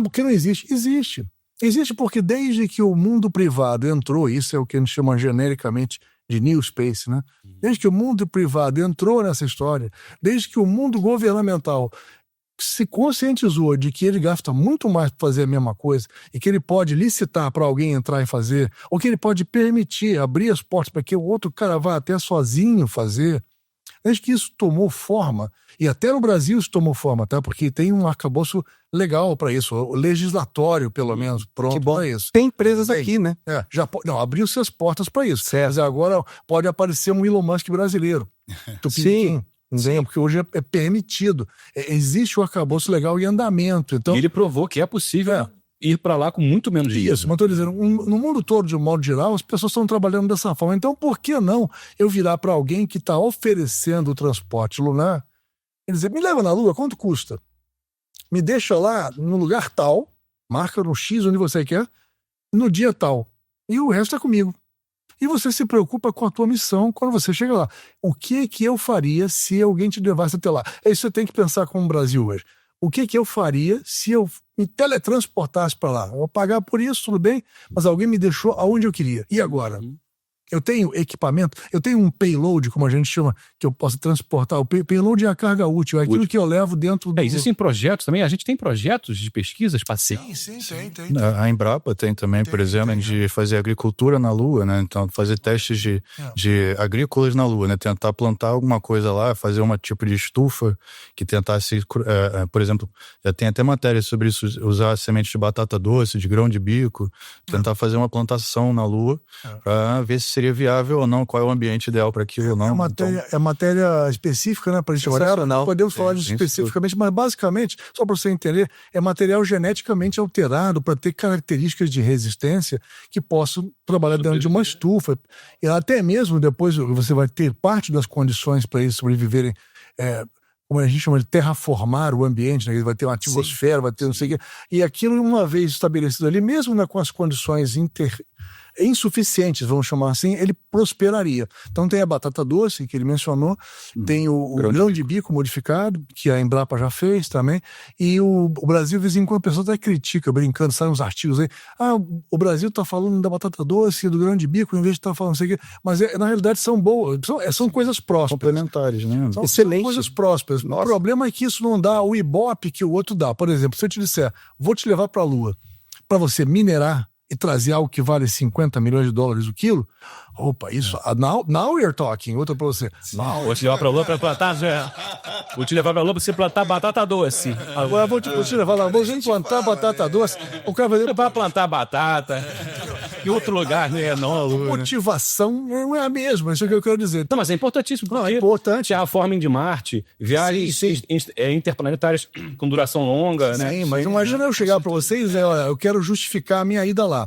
Porque não existe. Existe. Existe porque desde que o mundo privado entrou, isso é o que a gente chama genericamente de New Space, né? Desde que o mundo privado entrou nessa história, desde que o mundo governamental se conscientizou de que ele gasta muito mais para fazer a mesma coisa e que ele pode licitar para alguém entrar e fazer, ou que ele pode permitir abrir as portas para que o outro cara vá até sozinho fazer. Desde que isso tomou forma, e até no Brasil isso tomou forma, tá? Porque tem um arcabouço legal para isso, o legislatório, pelo menos, pronto para isso. Tem empresas aqui, né? Abriu suas portas para isso. Certo. Mas agora pode aparecer um Elon Musk brasileiro. Sim. Porque hoje é permitido. Existe o arcabouço legal em andamento. Então, e ele provou que é possível ir para lá com muito menos dinheiro. Isso, mas estou dizendo, no mundo todo, de um modo geral, as pessoas estão trabalhando dessa forma. Então, por que não eu virar para alguém que está oferecendo o transporte lunar e dizer, me leva na Lua, quanto custa? Me deixa lá no lugar tal, marca no X onde você quer, no dia tal. E o resto é comigo. E você se preocupa com a tua missão quando você chega lá. O que eu faria se alguém te levasse até lá? É isso que você tem que pensar como o Brasil hoje. O que eu faria se eu me teletransportasse para lá? Eu vou pagar por isso, tudo bem, mas alguém me deixou aonde eu queria. E agora? Eu tenho equipamento, eu tenho um payload, como a gente chama, que eu posso transportar. O payload é a carga útil, é aquilo que eu levo dentro do... Existem projetos também, a gente tem projetos de pesquisa espacial. Sim, tem. A Embrapa tem também, por exemplo, de fazer agricultura na Lua, né? Então, fazer testes de agrícolas na Lua, né? Tentar plantar alguma coisa lá, fazer um tipo de estufa que tentasse, por exemplo, já tem até matéria sobre isso, usar sementes de batata doce, de grão de bico, tentar fazer uma plantação na Lua para ver se seria viável ou não, qual é o ambiente ideal para aquilo ou não. É matéria específica, né? Para a gente agora podemos falar disso especificamente, mas basicamente, só para você entender, é material geneticamente alterado para ter características de resistência que possam trabalhar dentro de uma estufa. E até mesmo depois você vai ter parte das condições para eles sobreviverem, como a gente chama de terraformar o ambiente, né? Vai ter uma atmosfera, vai ter não sei o quê. E aquilo, uma vez estabelecido ali, mesmo com as condições insuficientes, vamos chamar assim, ele prosperaria. Então tem a batata doce, que ele mencionou, tem o grão de bico modificado, que a Embrapa já fez também, e o Brasil, de vez em quando, a pessoa até critica, brincando, saem uns artigos aí, o Brasil está falando da batata doce, do grão de bico, em vez de estar falando isso aqui, mas na realidade são boas, são coisas prósperas. Complementares, né? São coisas prósperas. Nossa. O problema é que isso não dá o ibope que o outro dá. Por exemplo, se eu te disser, vou te levar para a Lua, para você minerar e trazer algo que vale $50 milhões o quilo, opa, isso, now we're talking, outra pra você. Não, vou te levar pra Lua pra plantar, vou te levar pra Lua pra você plantar batata doce. Agora vou te levar lá, vou plantar batata doce, o cara vai dizer, pra plantar batata, em outro lugar, né, não, Lua. Motivação não é a mesma, isso é o que eu quero dizer. Não, mas é importantíssimo. Não, é importante. A forma de Marte, viagens interplanetárias com duração longa, né? Sim, mas imagina eu chegar pra vocês, eu quero justificar a minha ida lá.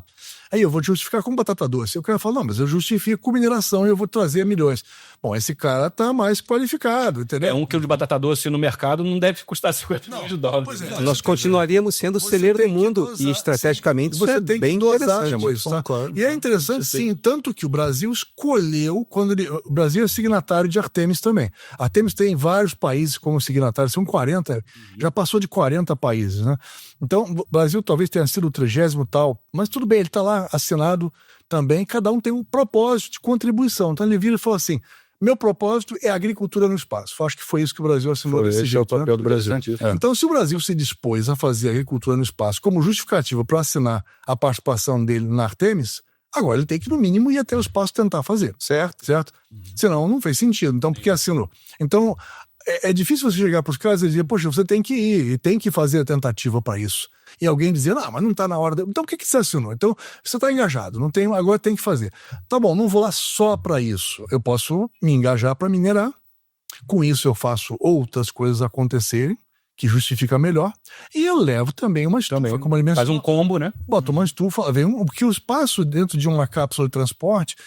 Aí eu vou te justificar com batata doce. Eu quero falar, não, mas eu justifico com mineração e eu vou trazer milhões. Bom, esse cara tá mais qualificado, entendeu? 1 quilo de batata doce no mercado não deve custar $50 milhões. Nós continuaríamos sendo o celeiro do mundo e estrategicamente você tem bem dosar interessante. Tá? Claro. E é interessante, sim, tanto que o Brasil escolheu, o Brasil é signatário de Artemis também. Artemis tem vários países como signatários, são 40, já passou de 40 países, né? Então, o Brasil talvez tenha sido o 30º tal, mas tudo bem, ele está lá assinado também, cada um tem um propósito de contribuição. Então ele vira e falou assim, meu propósito é a agricultura no espaço. Acho que foi isso que o Brasil assinou desse jeito. Esse é o papel do Brasil. Então, se o Brasil se dispôs a fazer agricultura no espaço como justificativa para assinar a participação dele na Artemis, agora ele tem que, no mínimo, ir até o espaço tentar fazer. Certo? Senão, não fez sentido. Então, por que assinou? Então, é difícil você chegar para os caras e dizer, poxa, você tem que ir e tem que fazer a tentativa para isso. E alguém dizer, não, mas não está na hora. Então, por que você assinou? Então, você está engajado, não tem, agora tem que fazer. Tá bom, não vou lá só para isso. Eu posso me engajar para minerar. Com isso, eu faço outras coisas acontecerem, que justifica melhor. E eu levo também uma estufa, como ele mencionou. Faz um combo, né? Bota uma estufa, porque o espaço dentro de uma cápsula de transporte,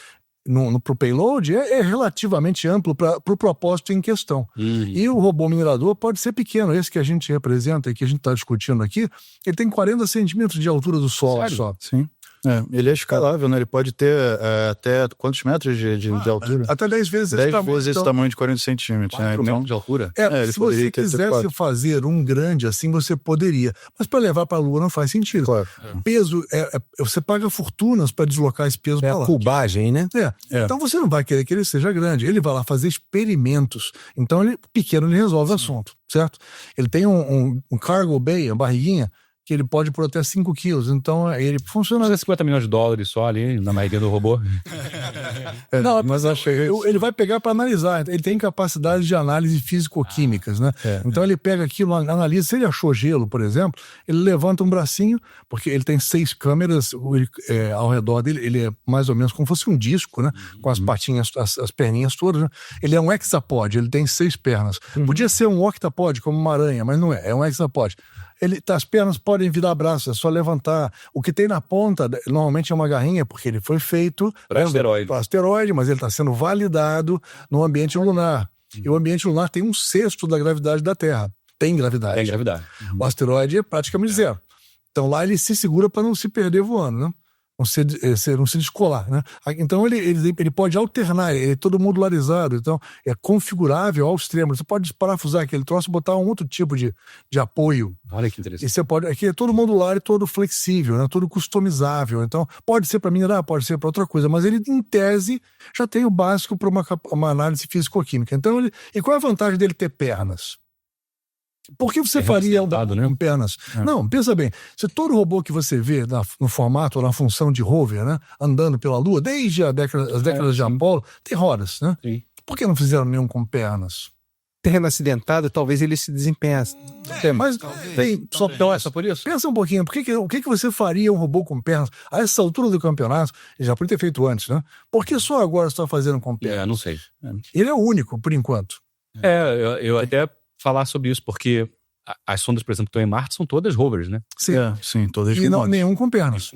pro payload, é relativamente amplo para o propósito em questão. E o robô minerador pode ser pequeno, esse que a gente representa e que a gente está discutindo aqui, ele tem 40 centímetros de altura do solo. Sério? Só. Sim. Ele é escalável, né? Ele pode ter até quantos metros de altura? Até 10 vezes 10 vezes esse tamanho de 40 centímetros. 4 metros de altura? Se você quisesse fazer um grande assim, você poderia. Mas para levar para a Lua não faz sentido. Claro. Peso, você paga fortunas para deslocar esse peso para lá. É a cubagem, né? Então você não vai querer que ele seja grande. Ele vai lá fazer experimentos. Então, pequeno, ele resolve o assunto, certo? Ele tem um cargo bay, a barriguinha, que ele pode por até 5 quilos. Então, ele funciona... Mas é $50 milhões só ali, na maioria do robô. Não, mas ele vai pegar para analisar. Ele tem capacidade de análise físico-químicas, né? Então, ele pega aquilo, analisa. Se ele achou gelo, por exemplo, ele levanta um bracinho, porque ele tem 6 câmeras ao redor dele. Ele é mais ou menos como se fosse um disco, né? Com as patinhas, as perninhas todas, né? Ele é um hexapod, ele tem 6 pernas. Podia ser um octapod, como uma aranha, mas não é. É um hexapod. As pernas podem virar braços, é só levantar. O que tem na ponta, normalmente é uma garrinha, porque ele foi feito para asteroide, mas ele está sendo validado no ambiente lunar. E o ambiente lunar tem 1/6 da gravidade da Terra. Tem gravidade. O asteroide é praticamente zero. Então lá ele se segura para não se perder voando, né? um ser escolar, né? Então ele pode alternar, ele é todo modularizado, então é configurável ao extremo. Você pode parafusar aquele troço e botar um outro tipo de apoio. Olha que interessante. E você pode, aqui é todo modular e todo flexível, né? Todo customizável. Então pode ser para minerar, pode ser para outra coisa, mas ele em tese já tem o básico para uma análise físico-química. Então e qual é a vantagem dele ter pernas? Por que você faria com pernas? Não, pensa bem. Se todo robô que você vê no formato ou na função de rover, né, andando pela Lua, desde as décadas de Apolo, tem rodas, né? Sim. Por que não fizeram nenhum com pernas? Terreno acidentado, talvez ele se desempenhasse. Mas tem só por isso? Pensa um pouquinho, o que você faria um robô com pernas a essa altura do campeonato? Ele já podia ter feito antes, né? Por que só agora você está fazendo com pernas? Não sei. Ele é o único, por enquanto. Eu até falar sobre isso, porque as sondas, por exemplo, que estão em Marte são todas rovers, né? Sim, todas e não, nenhum com pernas.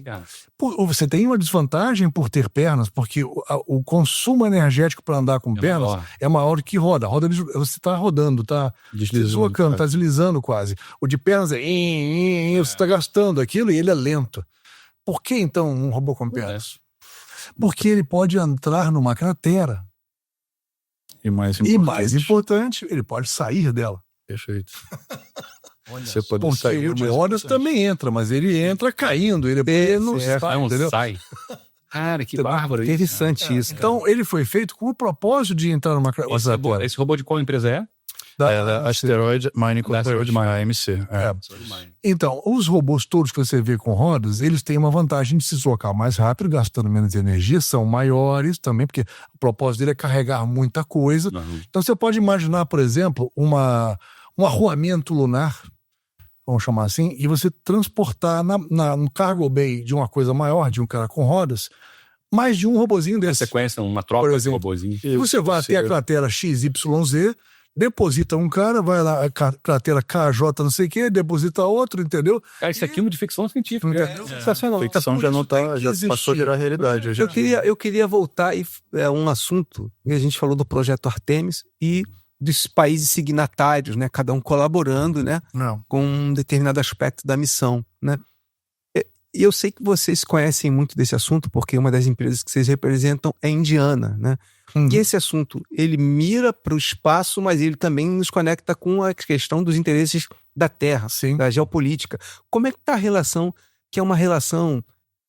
Você tem uma desvantagem por ter pernas, porque o consumo energético para andar com pernas é maior do que roda. Roda você está rodando, está deslocando, está deslizando quase. O de pernas você está gastando aquilo e ele é lento. Por que então um robô com pernas? Porque ele pode entrar numa cratera. E mais importante, ele pode sair dela. Perfeito. Você pode sair. O rodas também entra, mas ele entra caindo. Ele não sai. Cara, que bárbaro. Interessante isso. Então, ele foi feito com o propósito de entrar numa cratera. Esse robô de qual empresa é? Asteroid Mining Corporation, AMC. Então, os robôs todos que você vê com rodas, eles têm uma vantagem de se deslocar mais rápido, gastando menos energia, são maiores também, porque o propósito dele é carregar muita coisa. Então, você pode imaginar, por exemplo, um arruamento lunar, vamos chamar assim, e você transportar no cargo bay de uma coisa maior, de um cara com rodas, mais de um robozinho desse. Você conhece uma tropa de robozinho. E você vai até a cratera XYZ, deposita um cara, vai lá, cratera KJ não sei o que, deposita outro, entendeu? Cara, isso aqui é de ficção científica. Ficção já não tá, já passou a virar realidade. Eu queria voltar um assunto, a gente falou do projeto Artemis e dos países signatários, né? Cada um colaborando, né? Com um determinado aspecto da missão, né? E eu sei que vocês conhecem muito desse assunto, porque uma das empresas que vocês representam é indiana, né? E esse assunto, ele mira para o espaço, mas ele também nos conecta com a questão dos interesses da Terra, da geopolítica. Como é que está a relação, que é uma relação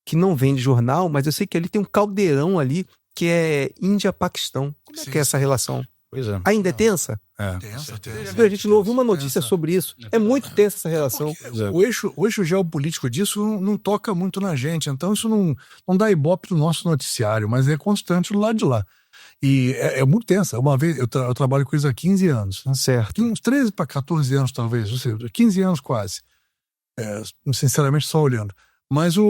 que não vem de jornal, mas eu sei que ali tem um caldeirão ali, que é Índia-Paquistão. Como é que é essa relação? Pois é. Ainda é tensa? Tensa. A gente não ouviu uma notícia sobre isso. É muito tensa essa relação. O eixo geopolítico disso não toca muito na gente, então isso não dá ibope no nosso noticiário, mas é constante do lado de lá. E é muito tensa. Uma vez, eu trabalho com isso há 15 anos. Né? Certo. Uns 13 para 14 anos, talvez. Ou seja, 15 anos quase. Sinceramente, só olhando. Mas a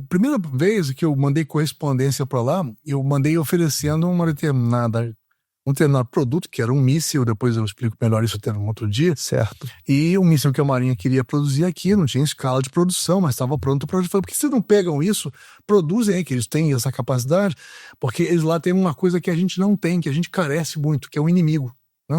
primeira vez que eu mandei correspondência para lá, eu mandei oferecendo um determinado produto, que era um míssil, depois eu explico melhor isso até um outro dia. Certo. E um míssil que a Marinha queria produzir aqui, não tinha escala de produção, mas estava pronto para... Por que vocês não pegam isso, produzem aí, que eles têm essa capacidade? Porque eles lá têm uma coisa que a gente não tem, que a gente carece muito, que é o inimigo. Né?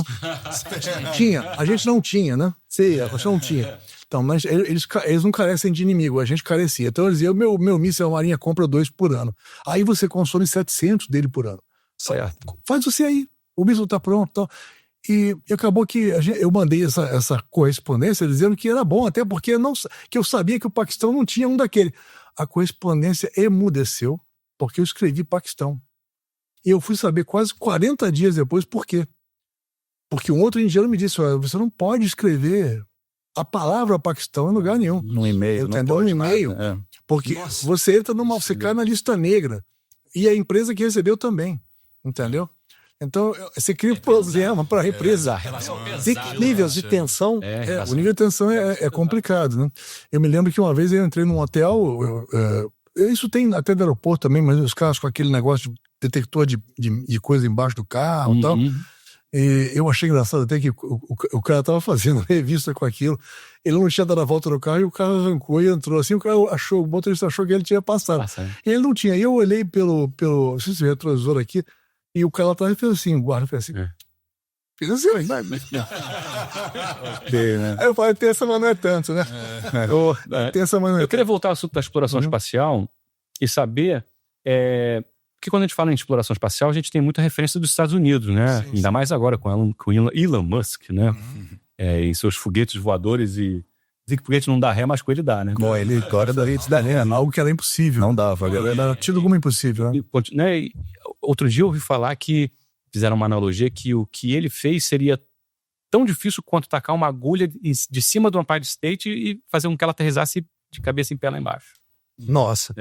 A gente não tinha, né? Sim, a gente não tinha. Então, mas eles não carecem de inimigo, a gente carecia. Então eles diziam, meu míssil, a Marinha compra 2 por ano. Aí você consome 700 dele por ano. Certo. Faz você aí. O míssil está pronto. Então. E acabou que eu mandei essa correspondência dizendo que era bom, até porque que eu sabia que o Paquistão não tinha um daquele. A correspondência emudeceu porque eu escrevi Paquistão. E eu fui saber quase 40 dias depois por quê. Porque um outro indiano me disse, olha, você não pode escrever a palavra Paquistão em lugar nenhum. No e-mail. Entendeu? No e-mail. Porque você entra você cai na lista negra. E a empresa que recebeu também. Entendeu? Então, você cria um problema para a empresa. Níveis de tensão. O nível de tensão é complicado, né? Eu me lembro que uma vez eu entrei num hotel, isso tem até no aeroporto também, mas os carros com aquele negócio de detector de coisa embaixo do carro e tal. E eu achei engraçado até que o cara estava fazendo revista com aquilo. Ele não tinha dado a volta no carro e o carro arrancou e entrou. Assim, o motorista achou que ele tinha passado. E ele não tinha. E eu olhei pelo não sei se o retrovisor aqui, e o cara lá atrás fez assim, o guarda fez assim. Fiz assim, Aí eu falei, tensa, mas não é tanto, né? Eu queria voltar ao assunto da exploração espacial, e saber que quando a gente fala em exploração espacial, a gente tem muita referência dos Estados Unidos, né? Sim, ainda mais agora com Elon Musk, né? E seus foguetes voadores e... Dizer que o foguete não dá ré, mas com ele dá, né? Bom, ele agora dá ré, algo que era impossível. Não dava, era tido como impossível, né? E outro dia eu ouvi falar que fizeram uma analogia que o que ele fez seria tão difícil quanto tacar uma agulha de cima do Empire State e fazer com que ela aterrissasse de cabeça em pé lá embaixo. Nossa.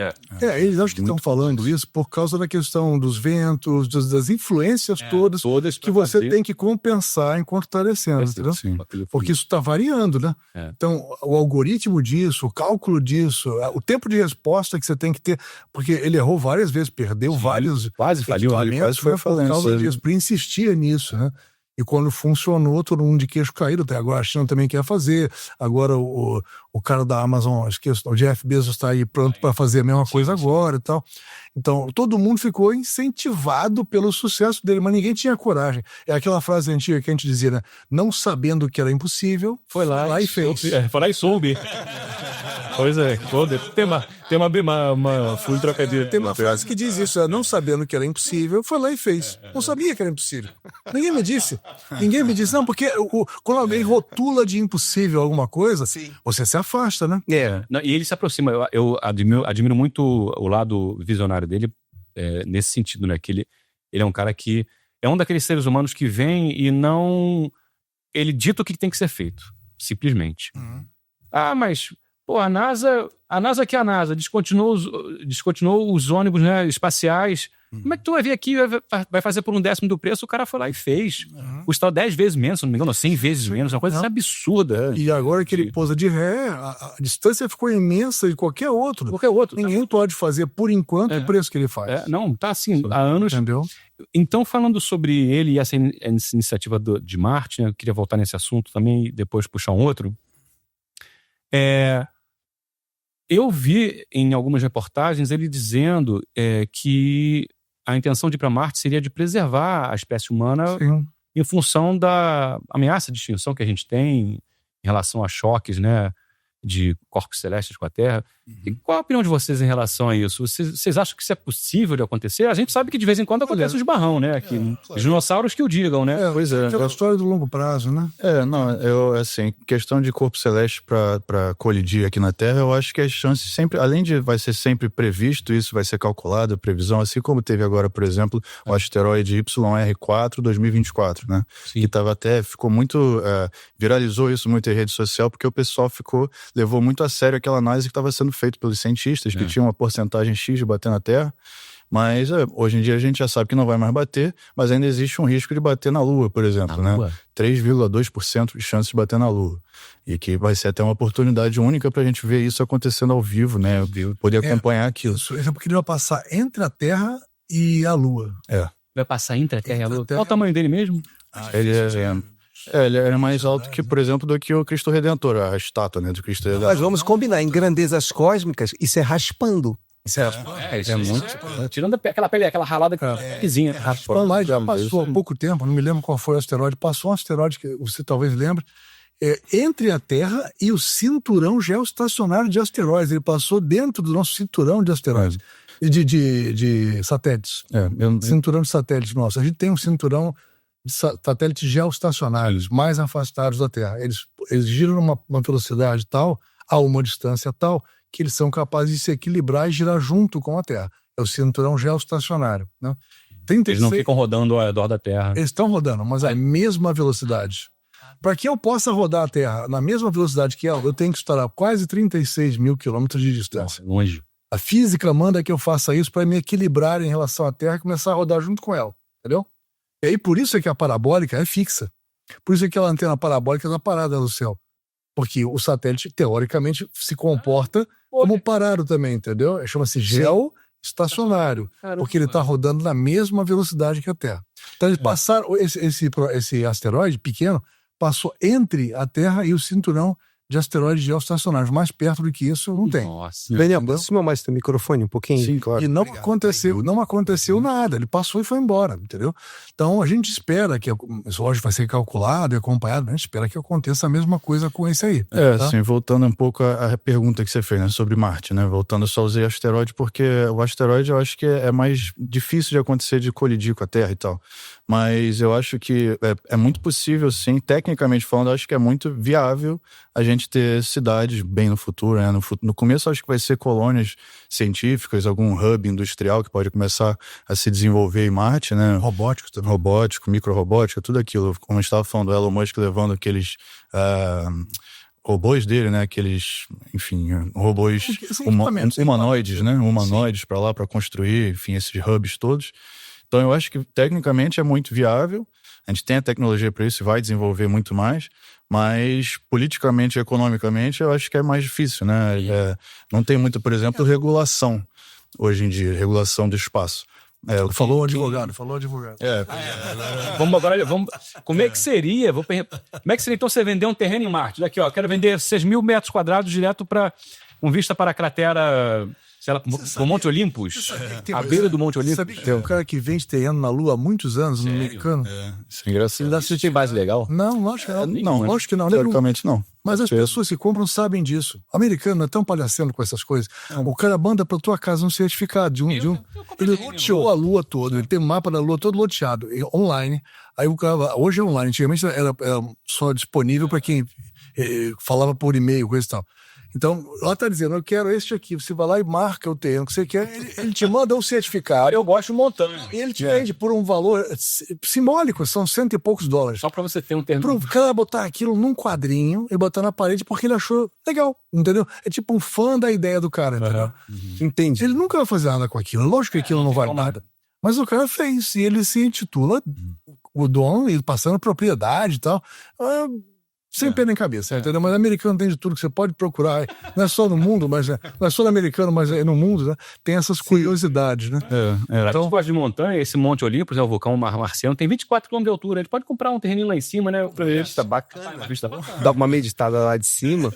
Eles acho que estão falando isso por causa da questão dos ventos, das influências todas que você tem que compensar enquanto está descendo, entendeu? Sim. Porque isso está variando, né? Então, o algoritmo disso, o cálculo disso, o tempo de resposta que você tem que ter, porque ele errou várias vezes, perdeu vários quase falhou, quase foi por causa disso, por insistir nisso, né? E quando funcionou, todo mundo de queixo caído. Até agora a China também quer fazer. Agora o cara da Amazon, esqueço, o Jeff Bezos está aí pronto para fazer a mesma coisa agora e tal. Então, todo mundo ficou incentivado pelo sucesso dele, mas ninguém tinha coragem. É aquela frase antiga que a gente dizia, né? Não sabendo que era impossível, foi lá e fez. Foi lá e soube. Pois é, tem uma full trocadilha. Tem uma frase que diz isso, não sabendo que era impossível, foi lá e fez. Não sabia que era impossível. Ninguém me disse. Não, porque quando alguém rotula de impossível alguma coisa, você se afasta, né? E ele se aproxima. Eu admiro muito o lado visionário dele, nesse sentido, né? Que ele é um cara que é um daqueles seres humanos que vem e não... Ele dita o que tem que ser feito, simplesmente. Mas... Pô, a NASA que é a NASA, descontinuou os ônibus, né, espaciais. Como é que tu vai vir aqui e vai fazer por 1/10 do preço? O cara foi lá e fez. Custou 10 vezes menos, se não me engano, 100 vezes menos. Uma coisa assim absurda. E agora que ele pousa de ré, a distância ficou imensa de qualquer outro. Ninguém pode fazer, por enquanto, o preço que ele faz. Não, tá assim, há anos. Entendeu? Então, falando sobre ele e essa iniciativa de Marte, né, eu queria voltar nesse assunto também e depois puxar um outro. Eu vi em algumas reportagens ele dizendo que a intenção de ir para Marte seria de preservar a espécie humana em função da ameaça de extinção que a gente tem em relação a choques, né, de corpos celestes com a Terra. E qual a opinião de vocês em relação a isso? Vocês acham que isso é possível de acontecer? A gente sabe que de vez em quando acontece o esbarrão, né? Os dinossauros que o digam, né? Pois é. É a história do longo prazo, né? Questão de corpo celeste para colidir aqui na Terra, eu acho que as chances sempre, além de vai ser sempre previsto, isso vai ser calculado, a previsão, assim como teve agora, por exemplo, o asteroide YR4 2024, né? Que ficou muito, viralizou isso muito em rede social, porque o pessoal levou muito a sério aquela análise que estava sendo feita pelos cientistas, que tinha uma porcentagem X de bater na Terra, mas hoje em dia a gente já sabe que não vai mais bater, mas ainda existe um risco de bater na Lua, por exemplo, né? 3,2% de chance de bater na Lua. E que vai ser até uma oportunidade única pra gente ver isso acontecendo ao vivo, né? Poder acompanhar aquilo. Isso é porque ele vai passar entre a Terra e a Lua. Vai passar entre a Terra e a Lua? Qual o tamanho dele mesmo? Ele é mais alto que, por exemplo, do que o Cristo Redentor, a estátua, né, do Cristo Redentor. Mas vamos combinar, em grandezas cósmicas, isso é raspando. Isso é muito... Tirando aquela pele, aquela ralada pequezinha. Mas já passou há pouco tempo, não me lembro qual foi o asteroide, passou um asteroide que você talvez lembre, entre a Terra e o cinturão geoestacionário de asteroides. Ele passou dentro do nosso cinturão de asteroides. De satélites. Cinturão de satélites nosso. A gente tem um cinturão de satélites geoestacionários mais afastados da Terra. Eles giram numa velocidade tal, a uma distância tal, que eles são capazes de se equilibrar e girar junto com a Terra. É o cinturão geoestacionário, né? Eles não ficam rodando ao redor da Terra. Eles estão rodando, mas a mesma velocidade. Para que eu possa rodar a Terra na mesma velocidade que ela, eu tenho que estar a quase 36 mil quilômetros de distância. Longe. A física manda que eu faça isso para me equilibrar em relação à Terra e começar a rodar junto com ela, entendeu? E aí por isso é que a parabólica é fixa. Por isso é que aquela antena parabólica está parada no céu. Porque o satélite, teoricamente, se comporta como parado também, entendeu? Chama-se geoestacionário, porque ele está rodando na mesma velocidade que a Terra. Então, eles passaram, esse asteroide pequeno passou entre a Terra e o cinturão de asteroides geoestacionários. Mais perto do que isso, não tem. Nossa. Daniel, aproxima mais teu microfone um pouquinho. Sim, claro. E não aconteceu nada. Ele passou e foi embora, entendeu? Então, a gente espera que, isso lógico vai ser calculado e acompanhado, mas a gente espera que aconteça a mesma coisa com esse aí. Tá? Assim, voltando um pouco à pergunta que você fez, né, sobre Marte, né? Voltando, eu só usei asteroide porque o asteroide eu acho que é mais difícil de acontecer, de colidir com a Terra e tal. Mas eu acho que é muito possível, sim, tecnicamente falando, eu acho que é muito viável a gente ter cidades bem no futuro, né? No começo eu acho que vai ser colônias científicas, algum hub industrial que pode começar a se desenvolver em Marte, né? Robóticos também. Robótico, micro-robótica, tudo aquilo. Como a gente estava falando, o Elon Musk levando aqueles robôs dele, né? Aqueles, enfim, robôs humanoides, né? Humanoides para lá, para construir, enfim, esses hubs todos. Então eu acho que tecnicamente é muito viável, a gente tem a tecnologia para isso e vai desenvolver muito mais, mas politicamente e economicamente eu acho que é mais difícil, né? Não tem muita, por exemplo, regulação hoje em dia, regulação do espaço. Falou advogado. Vamos. Como é que seria? Como é que seria então você vender um terreno em Marte? Daqui, ó, quero vender 6.000 metros quadrados direto com vista para a cratera, sei lá, pro Monte Olympus, à beira do Monte Olympus. Sabe que tem um cara que vende terreno na Lua há muitos anos, no americano? Isso é engraçado. Você tem base legal? Não, lógico que não. Não, Lógico que não. teoricamente não. Mas as pessoas que compram sabem disso. O americano não é tão palhaçando com essas coisas. O cara manda pra tua casa um certificado de um. Ele loteou a Lua toda. Ele tem um mapa da Lua todo loteado, online. Aí o cara, hoje é online. Antigamente era só disponível para quem falava por e-mail, coisa e tal. Então, lá tá dizendo, eu quero este aqui. Você vai lá e marca o terreno que você quer. Ele te manda um certificado. Eu gosto de montanha. E ele te vende por um valor simbólico, são $100 e poucos. Só pra você ter um terreno. Pro cara botar aquilo num quadrinho e botar na parede porque ele achou legal, entendeu? É tipo um fã da ideia do cara, entendeu? Entendi. Ele nunca vai fazer nada com aquilo. Lógico que aquilo não vale nada. Mas o cara fez e ele se intitula o dono e passando propriedade e tal. Sem pena em cabeça, entendeu? Mas americano tem de tudo que você pode procurar. Não é só no mundo, mas não é só no americano, mas é no mundo, né? Tem essas curiosidades, né? Então, gosta de montanha, esse Monte Olympus, o vulcão marciano, tem 24 km de altura. Ele pode comprar um terreninho lá em cima, né? Tá bacana. Dá uma meditada lá de cima.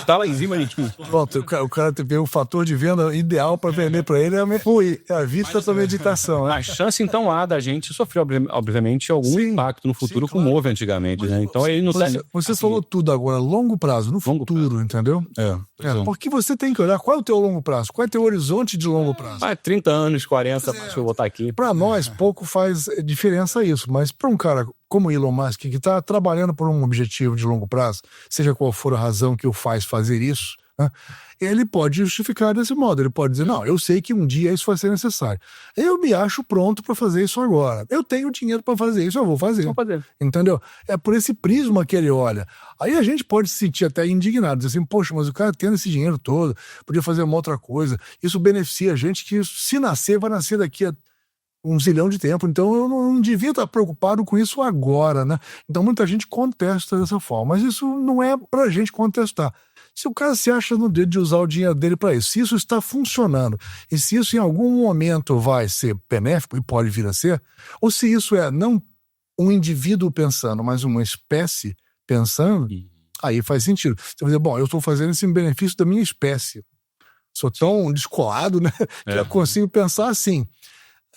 Tá lá em cima, Nitinho. Pronto, o cara tem um fator de venda ideal para vender para ele é a vista da meditação, né? A chance, então, há da gente sofrer, obviamente, algum impacto no futuro, como houve antigamente, né? Então, ele não tem... Você falou tudo agora, longo prazo, no futuro, entendeu? Porque você tem que olhar qual é o teu longo prazo, qual é o teu horizonte de longo prazo. 30 anos, 40, acho que eu vou botar aqui. Para nós, pouco faz diferença isso, mas para um cara como Elon Musk, que está trabalhando por um objetivo de longo prazo, seja qual for a razão que o faz fazer isso, né, ele pode justificar desse modo. Ele pode dizer, não, eu sei que um dia isso vai ser necessário. Eu me acho pronto para fazer isso agora. Eu tenho dinheiro para fazer isso, eu vou fazer. Entendeu? É por esse prisma que ele olha. Aí a gente pode se sentir até indignado, dizer assim, poxa, mas o cara tendo esse dinheiro todo, podia fazer uma outra coisa. Isso beneficia a gente que, se nascer, vai nascer daqui a um zilhão de tempo, então eu não devia estar preocupado com isso agora, né? Então muita gente contesta dessa forma, mas isso não é pra gente contestar. Se o cara se acha no dedo de usar o dinheiro dele para isso, se isso está funcionando, e se isso em algum momento vai ser benéfico, e pode vir a ser, ou se isso é não um indivíduo pensando, mas uma espécie pensando, aí faz sentido. Você vai dizer, bom, eu estou fazendo isso em benefício da minha espécie. Sou tão descolado, né, que eu consigo pensar assim.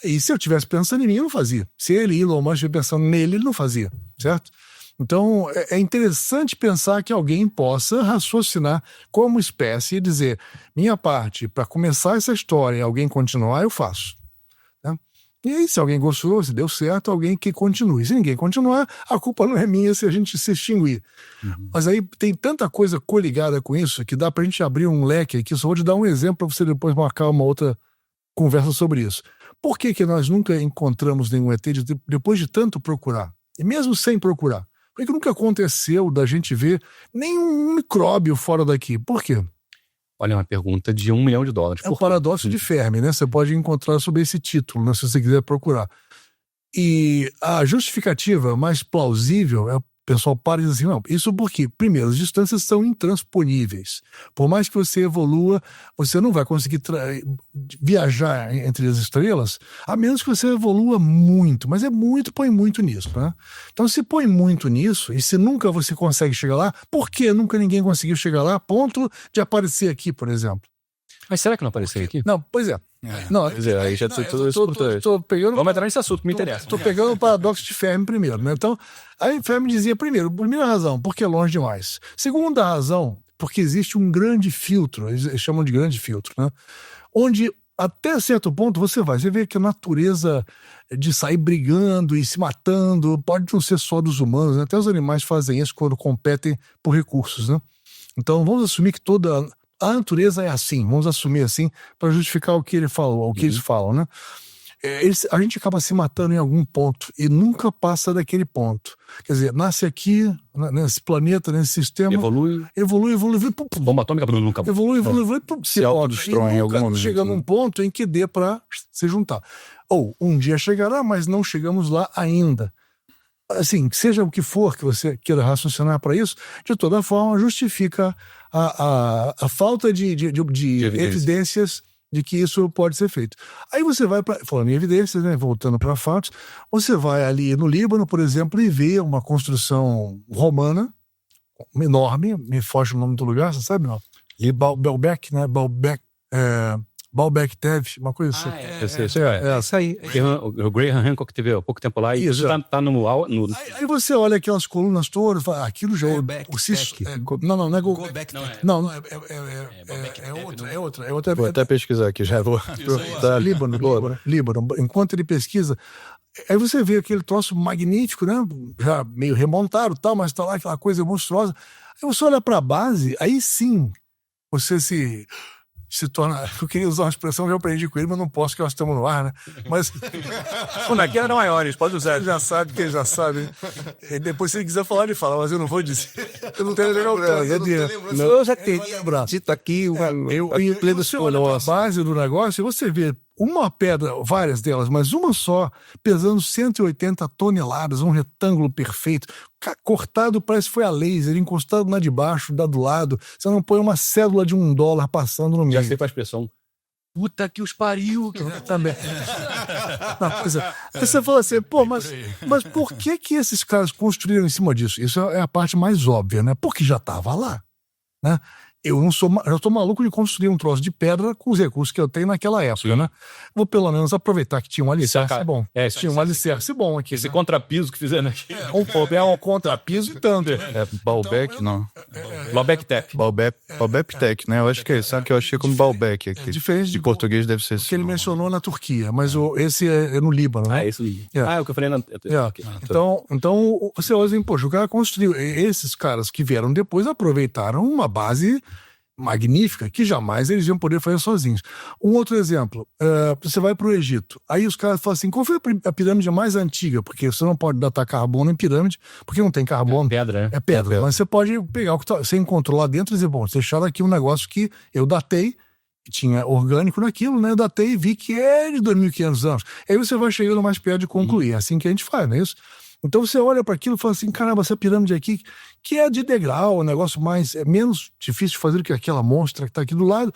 E se eu estivesse pensando em mim, eu não fazia. Se ele, Elon Musk, estivesse pensando nele, ele não fazia, certo? Então, é interessante pensar que alguém possa raciocinar como espécie e dizer, minha parte, para começar essa história e alguém continuar, eu faço. Né? E aí, se alguém gostou, se deu certo, alguém que continue. Se ninguém continuar, a culpa não é minha se a gente se extinguir. Mas aí tem tanta coisa coligada com isso que dá pra gente abrir um leque aqui. Só vou te dar um exemplo para você depois marcar uma outra conversa sobre isso. Por que nós nunca encontramos nenhum ET depois de tanto procurar? E mesmo sem procurar? Por que nunca aconteceu da gente ver nenhum micróbio fora daqui? Por quê? Olha, uma pergunta de $1 milhão. É o paradoxo de Fermi, né? Você pode encontrar sob esse título, né? Se você quiser procurar. E a justificativa mais plausível é pessoal para e diz assim, não, isso porque, primeiro, as distâncias são intransponíveis. Por mais que você evolua, você não vai conseguir viajar entre as estrelas, a menos que você evolua muito. Mas põe muito nisso, né? Então, se põe muito nisso, e se nunca você consegue chegar lá, por que nunca ninguém conseguiu chegar lá a ponto de aparecer aqui, por exemplo? Mas será que não apareceu aqui? Não, pois é. Não, quer dizer, aí já tudo isso por trás. Vamos entrar nesse assunto que me interessa. Estou pegando o paradoxo de Fermi primeiro, né? Então, aí Fermi dizia, primeira razão, porque é longe demais. Segunda razão, porque existe um grande filtro, eles chamam de grande filtro, né? Onde, até certo ponto, você vê que a natureza de sair brigando e se matando pode não ser só dos humanos, né? Até os animais fazem isso quando competem por recursos, né? Então, vamos assumir que toda a natureza é assim, vamos assumir assim, para justificar o que ele falou, o que eles falam, né? A gente acaba se matando em algum ponto e nunca passa daquele ponto. Quer dizer, nasce aqui, nesse planeta, nesse sistema. Evolui. Bomba atômica nunca. Evolui, se autodestrói em algum momento. Chega num ponto em que dê para se juntar. Ou um dia chegará, mas não chegamos lá ainda. Assim, seja o que for que você queira raciocinar para isso, de toda forma justifica a falta de evidências de que isso pode ser feito. Aí você vai falando em evidências, né, voltando para fatos, você vai ali no Líbano, por exemplo, e vê uma construção romana enorme, me foge o nome do lugar, você sabe, não? E Baalbek, né? Baalbek Tev, uma coisa assim. Isso aí. O Graham Hancock teve há pouco tempo lá e isso tá no... Aí você olha aquelas colunas todas, fala, aquilo já é... Não é Gobekli. Não, é outra. Vou até pesquisar aqui, já vou. Líbano. Enquanto ele pesquisa, aí você vê aquele troço magnífico, né? Já meio remontado e tal, mas tá lá aquela coisa monstruosa. Aí você olha pra base, aí sim, você se torna... Eu queria usar uma expressão que eu aprendi com ele, mas não posso, porque nós estamos no ar, né? Mas... Aqui era maiores, pode usar. Ele já sabe. E depois, se ele quiser falar, ele fala, mas eu não vou dizer. Eu não tenho lembrança. Eu já teria lembrado. Cita aqui em pleno a base do negócio, você vê uma pedra, várias delas, mas uma só, pesando 180 toneladas, um retângulo perfeito, cortado, parece que foi a laser, encostado na de baixo, da do lado. Você não põe uma cédula de $1 passando no meio. Já sei faz pressão. Puta que os pariu. Também. Você fala assim, pô, mas por que esses caras construíram em cima disso? Isso é a parte mais óbvia, né? Porque já estava lá, né? Eu tô maluco de construir um troço de pedra com os recursos que eu tenho naquela época, né? Vou pelo menos aproveitar que tinha um alicerce bom. Tinha um alicerce bom aqui. Esse contrapiso que fizeram aqui. É um contrapiso e tanto. Baalbek, não. Baalbek Tech. Baalbek Tech, né? Eu acho que é isso. Sabe que eu achei como Baalbek aqui. Diferente de português deve ser que ele mencionou na Turquia, mas esse é no Líbano, né? Isso aí. É o que eu falei na... Então, você olha assim, poxa, o cara construiu. Esses caras que vieram depois aproveitaram uma base magnífica que jamais eles iam poder fazer sozinhos. Um outro exemplo, você vai para o Egito, aí os caras falam assim, qual foi a pirâmide mais antiga? Porque você não pode datar carbono em pirâmide, porque não tem carbono. É pedra, né? É pedra, mas você pode pegar o que você encontrou lá dentro e dizer, bom, você deixaram aqui um negócio que eu datei, tinha orgânico naquilo, né? Eu datei e vi que é de 2.500 anos. Aí você vai chegando mais perto de concluir. É assim que a gente faz, não é isso? Então você olha para aquilo e fala assim, caramba, essa pirâmide aqui, que é de degrau, um negócio menos difícil de fazer do que aquela monstra que está aqui do lado,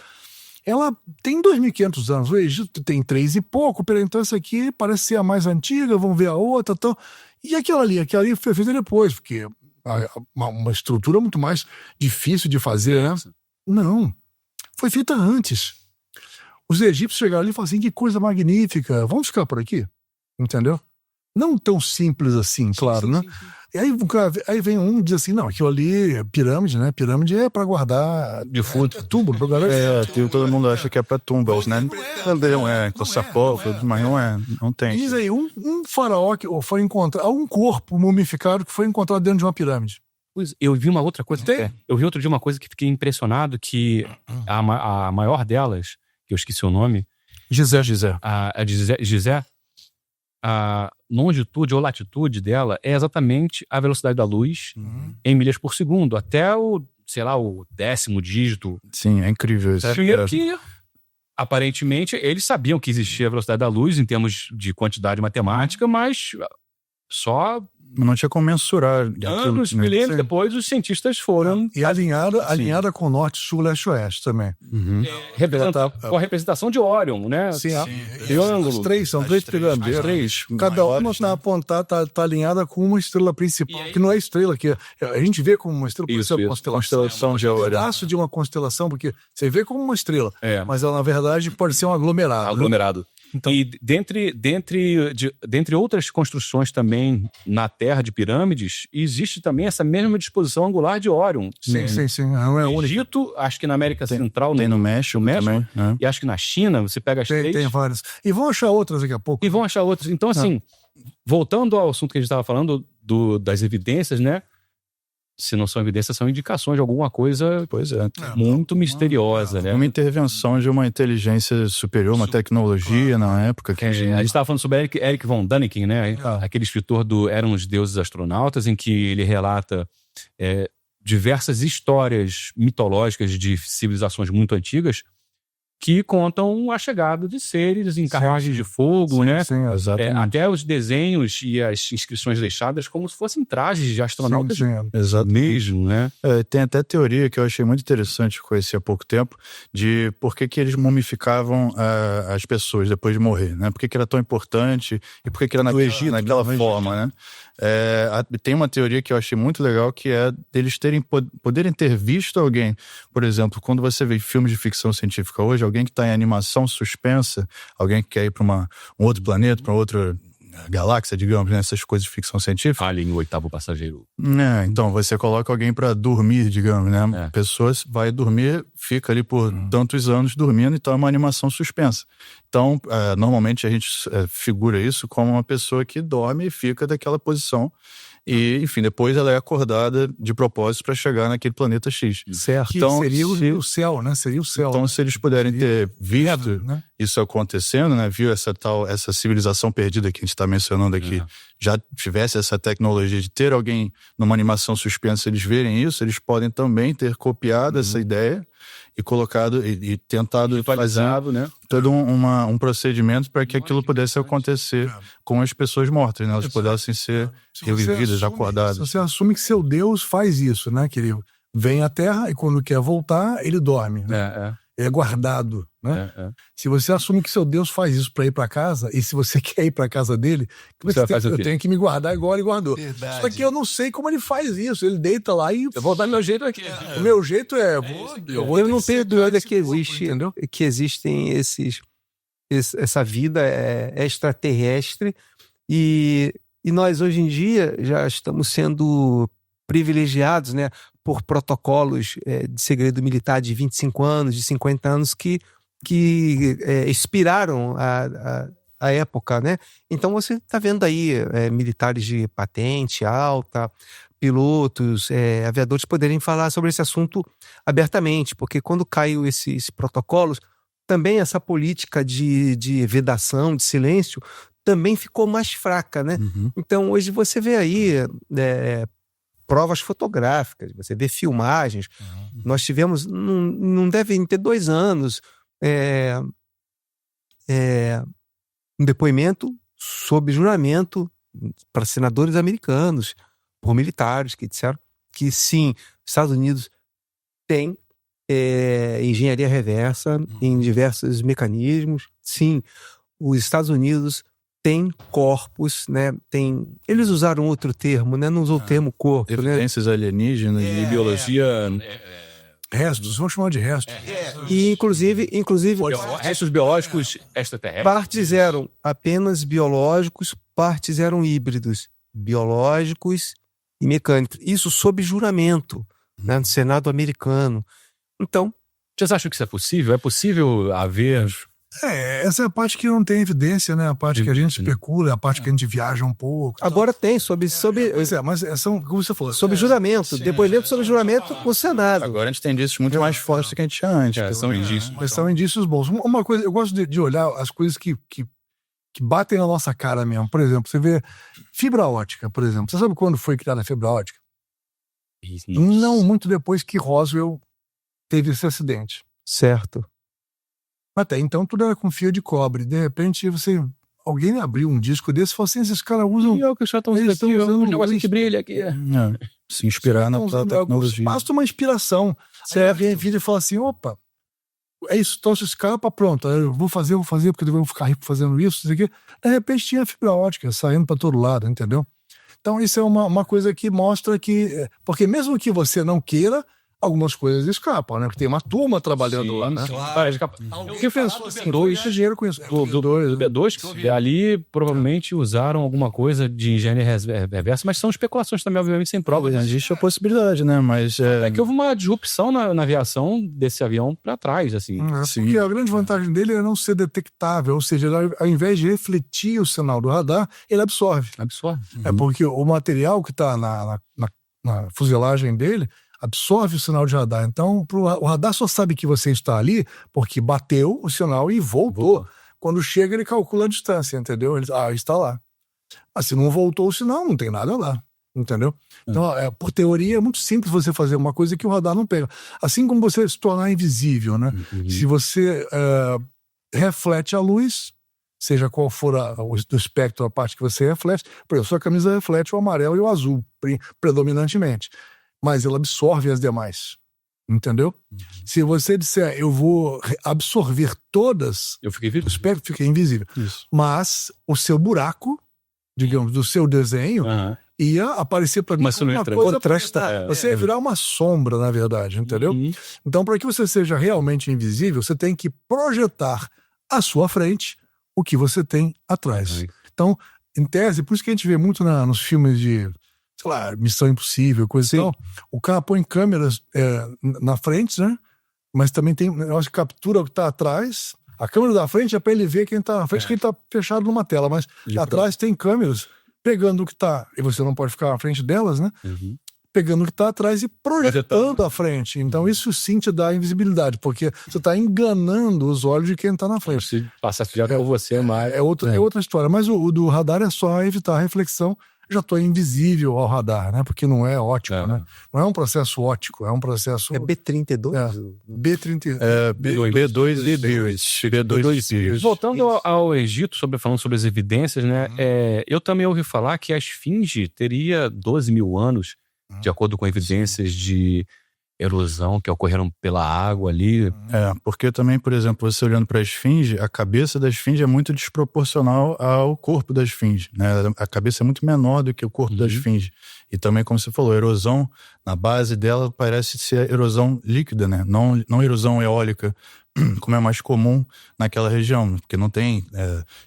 ela tem 2.500 anos, o Egito tem 3 e pouco, então essa aqui parece ser a mais antiga, vamos ver a outra, então... E aquela ali foi feita depois, porque uma estrutura muito mais difícil de fazer, né? Não, foi feita antes. Os egípcios chegaram ali e falaram assim, que coisa magnífica, vamos ficar por aqui, entendeu? Não tão simples assim, claro, né? E aí vem um e diz assim, não, aquilo ali é pirâmide, né? Pirâmide é pra guardar defunto, túmulo, pra guardar... todo mundo acha que é pra tumbas, né? Não é, com sarcófagos, mas não tem. Diz aí, um faraó que foi encontrar, um corpo mumificado que foi encontrado dentro de uma pirâmide. Pois, eu vi uma outra coisa, eu vi outro dia uma coisa que fiquei impressionado, que a maior delas, que eu esqueci o nome... Gizé. A Gizé, a longitude ou latitude dela é exatamente a velocidade da luz em milhas por segundo, até o 10º dígito. Sim, é incrível isso. Que, aparentemente, eles sabiam que existia a velocidade da luz em termos de quantidade matemática, mas só Não tinha como mensurar. Anos, milênios depois, os cientistas foram... E alinhada com norte, sul, leste, oeste também. Com a representação de Órion, né? Sim, triângulo. São três pirâmides. Cada uma na apontar tá alinhada com uma estrela principal, que não é estrela, que a gente vê como uma estrela, isso, uma constelação de Órion. Um de uma constelação, porque você vê como uma estrela, mas ela, na verdade, pode ser um aglomerado. Então, e dentre outras construções também na Terra de pirâmides, existe também essa mesma disposição angular de Órion. Sim. Não é no Egito, acho que na América Central... Tem no México também. E acho que na China, você pega as três... Tem várias. E vão achar outras daqui a pouco. Então, assim, voltando ao assunto que a gente estava falando das evidências, né? Se não são evidências, são indicações de alguma coisa muito misteriosa, né? Uma intervenção de uma inteligência superior, uma tecnologia na época. Que a gente estava falando sobre Eric von Däniken, né? Aquele escritor do Eram os Deuses Astronautas, em que ele relata diversas histórias mitológicas de civilizações muito antigas que contam a chegada de seres em carruagens de fogo, né? Sim, exatamente. Até os desenhos e as inscrições deixadas como se fossem trajes de astronautas mesmo, né? Tem até teoria que eu achei muito interessante, conheci há pouco tempo, de por que eles mumificavam as pessoas depois de morrer, né? Por que era tão importante e por que era naquela forma, né? Tem uma teoria que eu achei muito legal, que é deles poderem ter visto alguém, por exemplo, quando você vê filmes de ficção científica hoje, alguém que está em animação suspensa, alguém que quer ir para um outro planeta, para outra galáxia, digamos, né? Essas coisas de ficção científica. Alien, o oitavo passageiro. Então, você coloca alguém para dormir, digamos, né? A pessoa vai dormir, fica ali por tantos anos dormindo, então é uma animação suspensa. Então, normalmente a gente figura isso como uma pessoa que dorme e fica daquela posição. E, enfim, depois ela é acordada de propósito para chegar naquele planeta X. Certo. Então, seria o céu, né? Seria o céu. Então, se eles puderem ter visto isso acontecendo, né? Viu essa civilização perdida que a gente está mencionando aqui, já tivesse essa tecnologia de ter alguém numa animação suspensa, eles verem isso, eles podem também ter copiado essa ideia e colocado e tentado fazer todo um procedimento para que aquilo pudesse acontecer com as pessoas mortas, né? Elas pudessem ser revividas, acordadas. Você assume que seu Deus faz isso, né? Que ele vem à Terra e quando quer voltar, ele dorme. Né? É guardado, né? Se você assume que seu Deus faz isso para ir para casa, e se você quer ir para casa dele, eu tenho que me guardar igual ele guardou. Verdade. Só que eu não sei como ele faz isso. Ele deita lá e... Eu vou dar meu jeito aqui. O meu jeito eu não tenho dúvida que existem essa vida extraterrestre e nós hoje em dia já estamos sendo privilegiados, né, por protocolos de segredo militar de 25 anos, de 50 anos que inspiraram a época, né? Então você está vendo aí militares de patente alta, pilotos, aviadores poderem falar sobre esse assunto abertamente, porque quando caiu esses protocolos, também essa política de vedação, de silêncio, também ficou mais fraca, né? Então hoje você vê aí provas fotográficas, você vê filmagens. Nós tivemos, não devem ter 2 anos, um depoimento sob juramento para senadores americanos, por militares, que disseram que sim, Estados Unidos tem engenharia reversa em diversos mecanismos. Sim, os Estados Unidos tem corpos, né? Eles usaram outro termo, né? Não usou o termo corpo, evidências alienígenas e biologia. Restos, vamos chamar de restos. E inclusive restos biológicos extraterrestres. Partes eram apenas biológicos, partes eram híbridos, biológicos e mecânicos. Isso sob juramento, né? No Senado americano. Então, vocês acham que isso é possível? É possível haver... essa é a parte que não tem evidência, né? A parte que a gente especula, a parte que a gente viaja um pouco. Agora tem, mas são, como você falou, sob juramento, depoimento sob juramento com o Senado. Agora a gente tem indícios muito mais fortes do que a gente tinha antes. São indícios. Mas são indícios bons. Uma coisa, eu gosto de olhar as coisas que batem na nossa cara mesmo. Por exemplo, você vê fibra ótica, por exemplo. Você sabe quando foi criada a fibra ótica? Não muito depois que Roswell teve esse acidente. Certo. Até então tudo era com fio de cobre. De repente alguém abriu um disco desse e falou assim, esses caras usam... E é o que os caras estão usando um negócio que brilha aqui. Se inspirar na tecnologia. Basta uma inspiração. Você vem vídeo e fala assim, opa, é isso, trouxe esse cara para pronto, eu vou fazer, porque eu vou ficar rico fazendo isso, aqui. De repente tinha fibra ótica saindo para todo lado, entendeu? Então isso é uma coisa que mostra que... Porque mesmo que você não queira, algumas coisas escapam, né? Porque tem uma turma trabalhando lá, né? Claro. O que fez? Tem dois dinheiro com isso. Dois que ali provavelmente usaram alguma coisa de engenharia reversa, mas são especulações também, obviamente, sem provas. Existe a possibilidade, né? Mas é que houve uma disrupção na aviação desse avião para trás, assim. Porque a grande vantagem dele é não ser detectável, ou seja, ao invés de refletir o sinal do radar, ele absorve. É porque o material que está na fuselagem dele absorve o sinal de radar. Então, o radar só sabe que você está ali porque bateu o sinal e voltou. Quando chega, ele calcula a distância, entendeu? Ele está lá. Mas se não voltou o sinal, não tem nada lá, entendeu? Então, por teoria, é muito simples você fazer uma coisa que o radar não pega. Assim como você se tornar invisível, né? Se você reflete a luz, seja qual for do espectro a parte que você reflete, por exemplo, sua camisa reflete o amarelo e o azul, predominantemente. Mas ela absorve as demais, entendeu? Se você disser, eu vou absorver todas, o espectro fica invisível. Isso. Mas o seu buraco, digamos, do seu desenho, ia aparecer para mim uma coisa contrastar. Você ia virar uma sombra, na verdade, entendeu? Então, para que você seja realmente invisível, você tem que projetar à sua frente o que você tem atrás. Então, em tese, por isso que a gente vê muito nos filmes de... sei lá, Missão Impossível, coisa e tal. O cara põe câmeras na frente, né? Mas também tem um negócio que captura o que tá atrás. A câmera da frente é para ele ver quem tá na frente, quem tá fechado numa tela. Mas atrás tem câmeras pegando o que tá... E você não pode ficar na frente delas, né? Pegando o que tá atrás e projetando à frente. Então isso sim te dá invisibilidade, porque você tá enganando os olhos de quem tá na frente. Se passasse direto por você, mas... É outra história. Mas o do radar é só evitar a reflexão. Já estou invisível ao radar, né? Porque não é ótico, né? Não é um processo ótico, é um processo... É B32? B32. B2 Voltando ao Egito, falando sobre as evidências, né? Eu também ouvi falar que a Esfinge teria 12 mil anos, de acordo com evidências de erosão que ocorreram pela água ali. Porque também, por exemplo, você olhando para a esfinge, a cabeça da esfinge é muito desproporcional ao corpo da esfinge, né? A cabeça é muito menor do que o corpo da esfinge. E também, como você falou, a erosão na base dela parece ser erosão líquida, né? Não erosão eólica, como é mais comum naquela região, porque não tem